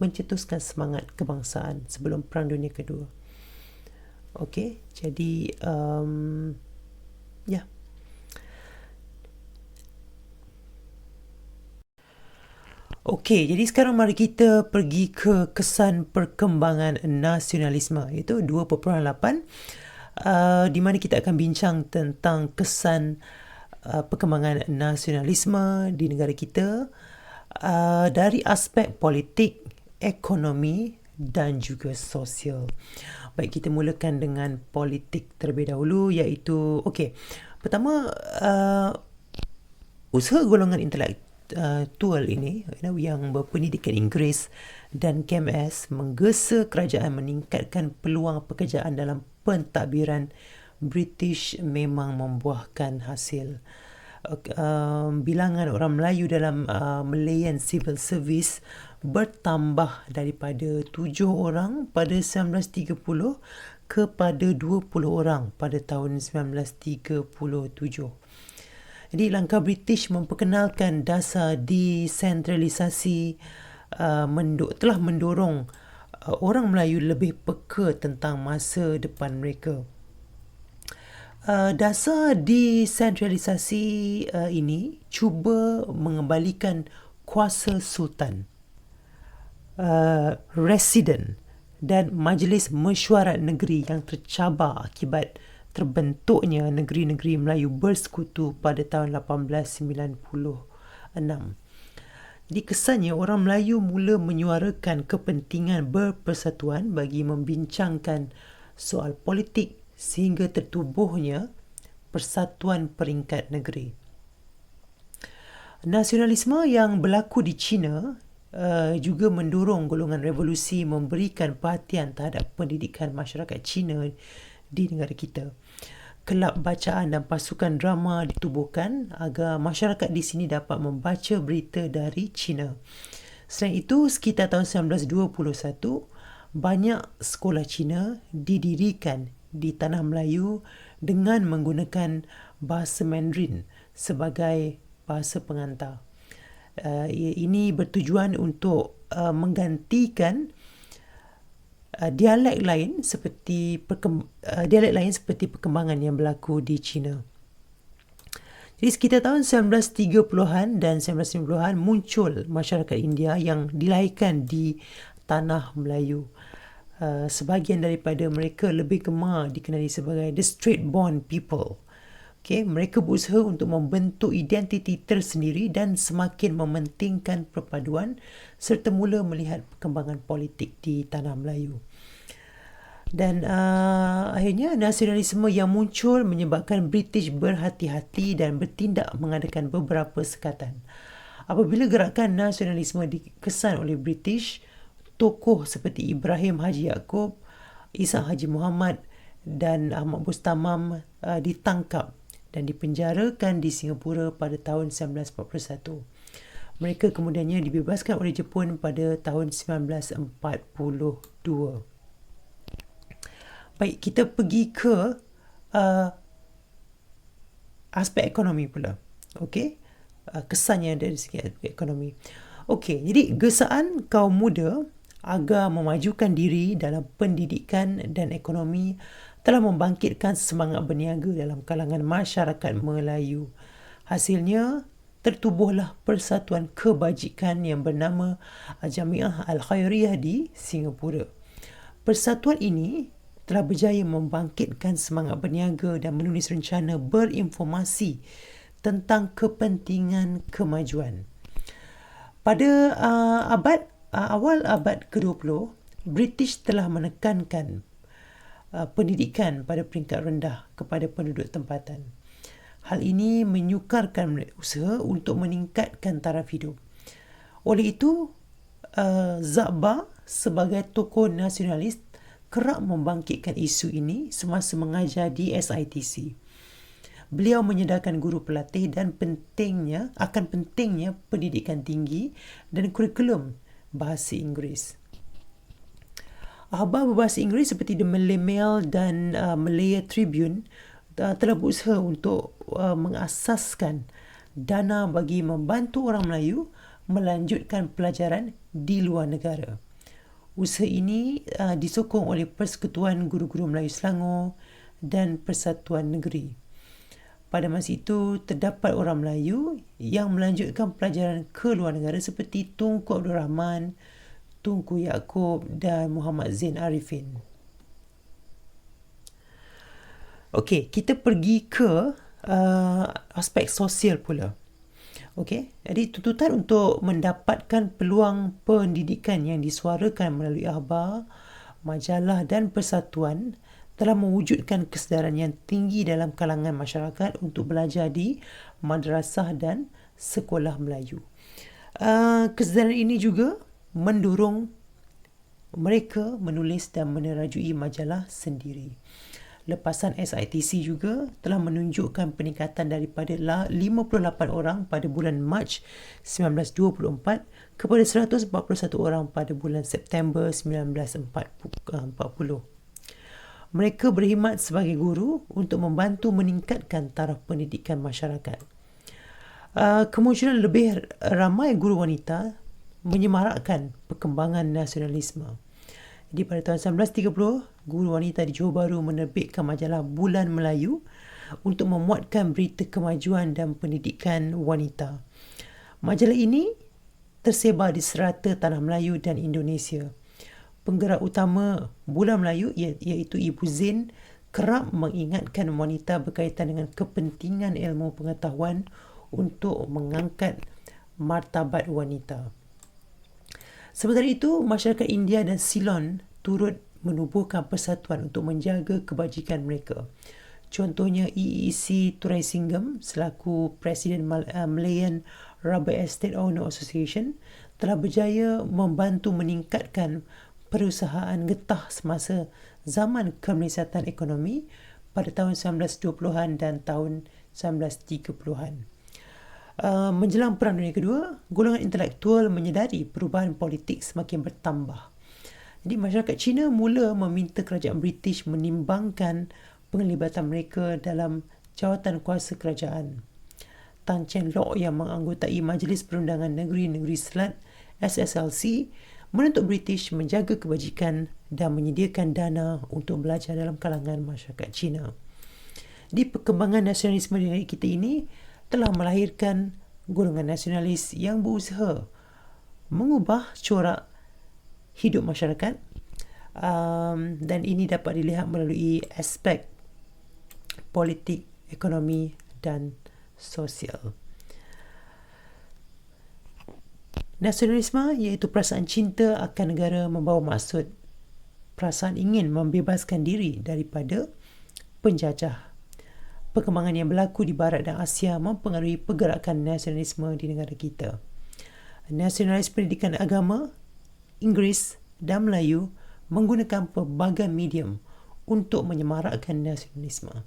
mencetuskan semangat kebangsaan sebelum Perang Dunia Kedua. Jadi ya. Jadi sekarang mari kita pergi ke kesan perkembangan nasionalisme, iaitu 2.8, di mana kita akan bincang tentang kesan perkembangan nasionalisme di negara kita dari aspek politik, ekonomi dan juga sosial. Baik, kita mulakan dengan politik terlebih dahulu, iaitu pertama, usaha golongan intelektual ini yang berpendidikan Inggeris dan KMS menggesa kerajaan meningkatkan peluang pekerjaan dalam pentadbiran British memang membuahkan hasil. Bilangan orang Melayu dalam Malayan Civil Service bertambah daripada 7 orang pada 1930 kepada 20 orang pada tahun 1937. Jadi langkah British memperkenalkan dasar desentralisasi telah mendorong orang Melayu lebih peka tentang masa depan mereka. Dasar desentralisasi ini cuba mengembalikan kuasa sultan, residen dan majlis mesyuarat negeri yang tercabar akibat terbentuknya negeri-negeri Melayu bersekutu pada tahun 1896. Jadi kesannya orang Melayu mula menyuarakan kepentingan berpersatuan bagi membincangkan soal politik sehingga tertubuhnya Persatuan Peringkat Negeri. Nasionalisme yang berlaku di China juga mendorong golongan revolusi memberikan perhatian terhadap pendidikan masyarakat Cina di negara kita. Kelab bacaan dan pasukan drama ditubuhkan agar masyarakat di sini dapat membaca berita dari China. Selain itu, sekitar tahun 1921, banyak sekolah Cina didirikan di Tanah Melayu dengan menggunakan bahasa Mandarin sebagai bahasa pengantar. Ini bertujuan untuk menggantikan dialek lain seperti perkembangan yang berlaku di China. Jadi sekitar tahun 1930-an dan 1990-an muncul masyarakat India yang dilahirkan di Tanah Melayu. Sebahagian daripada mereka lebih gemar dikenali sebagai the straight-born people. Mereka berusaha untuk membentuk identiti tersendiri dan semakin mementingkan perpaduan serta mula melihat perkembangan politik di Tanah Melayu. Dan akhirnya nasionalisme yang muncul menyebabkan British berhati-hati dan bertindak mengadakan beberapa sekatan. Apabila gerakan nasionalisme dikesan oleh British, tokoh seperti Ibrahim Haji Yaakob, Isa Haji Muhammad dan Ahmad Bustamam ditangkap dan dipenjarakan di Singapura pada tahun 1941. Mereka kemudiannya dibebaskan oleh Jepun pada tahun 1942. Baik, kita pergi ke aspek ekonomi pula. Kesannya dari segi ekonomi. Jadi gesaan kaum muda agar memajukan diri dalam pendidikan dan ekonomi telah membangkitkan semangat berniaga dalam kalangan masyarakat Melayu. Hasilnya, tertubuhlah Persatuan Kebajikan yang bernama Jamiah Al-Khairiyah di Singapura. Persatuan ini telah berjaya membangkitkan semangat berniaga dan menulis rencana berinformasi tentang kepentingan kemajuan. Pada awal abad ke-20, British telah menekankan pendidikan pada peringkat rendah kepada penduduk tempatan. Hal ini menyukarkan usaha untuk meningkatkan taraf hidup. Oleh itu, Zaba sebagai tokoh nasionalis kerap membangkitkan isu ini semasa mengajar di SITC. Beliau menyedarkan guru pelatih dan pentingnya pendidikan tinggi dan kurikulum bahasa Inggeris. Akhbar berbahasa Inggeris seperti The Malay Mail dan Malaya Tribune telah berusaha untuk mengasaskan dana bagi membantu orang Melayu melanjutkan pelajaran di luar negara. Usaha ini disokong oleh Persekutuan Guru-Guru Melayu Selangor dan Persatuan Negeri. Pada masa itu, terdapat orang Melayu yang melanjutkan pelajaran ke luar negara seperti Tunku Abdul Rahman, Tunku Yaakob dan Muhammad Zain Arifin. Okey, kita pergi ke aspek sosial pula. Okey, jadi tuntutan untuk mendapatkan peluang pendidikan yang disuarakan melalui akhbar, majalah dan persatuan telah mewujudkan kesedaran yang tinggi dalam kalangan masyarakat untuk belajar di madrasah dan sekolah Melayu. Kesedaran ini juga mendorong mereka menulis dan menerajui majalah sendiri. Lepasan SITC juga telah menunjukkan peningkatan daripada 58 orang pada bulan Mac 1924 kepada 141 orang pada bulan September 1940. Mereka berkhidmat sebagai guru untuk membantu meningkatkan taraf pendidikan masyarakat. Kemunculan lebih ramai guru wanita menyemarakkan perkembangan nasionalisme. Jadi pada tahun 1930, guru wanita di Johor Bahru menerbitkan majalah Bulan Melayu untuk memuatkan berita kemajuan dan pendidikan wanita. Majalah ini tersebar di serata tanah Melayu dan Indonesia. Penggerak utama Bulan Melayu iaitu Ibu Zain kerap mengingatkan wanita berkaitan dengan kepentingan ilmu pengetahuan untuk mengangkat martabat wanita. Sementara itu, masyarakat India dan Ceylon turut menubuhkan persatuan untuk menjaga kebajikan mereka. Contohnya, EEC Turaisingham selaku Presiden Malayan Rubber Estate Owner Association telah berjaya membantu meningkatkan perusahaan getah semasa zaman kemelesatan ekonomi pada tahun 1920-an dan tahun 1930-an. Menjelang Perang Dunia Kedua, golongan intelektual menyedari perubahan politik semakin bertambah. Jadi masyarakat Cina mula meminta kerajaan British menimbangkan penglibatan mereka dalam jawatan kuasa kerajaan. Tan Cheng Lock yang menganggotai Majlis Perundangan Negeri-Negeri Selat SSLC menuntut British menjaga kebajikan dan menyediakan dana untuk belajar dalam kalangan masyarakat Cina. Di perkembangan nasionalisme di negeri kita ini telah melahirkan golongan nasionalis yang berusaha mengubah corak hidup masyarakat, dan ini dapat dilihat melalui aspek politik, ekonomi dan sosial. Nasionalisme iaitu perasaan cinta akan negara membawa maksud perasaan ingin membebaskan diri daripada penjajah. Perkembangan yang berlaku di Barat dan Asia mempengaruhi pergerakan nasionalisme di negara kita. Nasionalis pendidikan agama, Inggeris dan Melayu menggunakan pelbagai medium untuk menyemarakkan nasionalisme.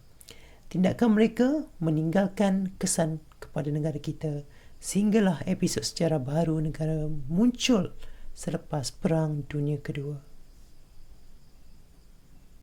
Tindakan mereka meninggalkan kesan kepada negara kita sehinggalah episod sejarah baru negara muncul selepas Perang Dunia Kedua.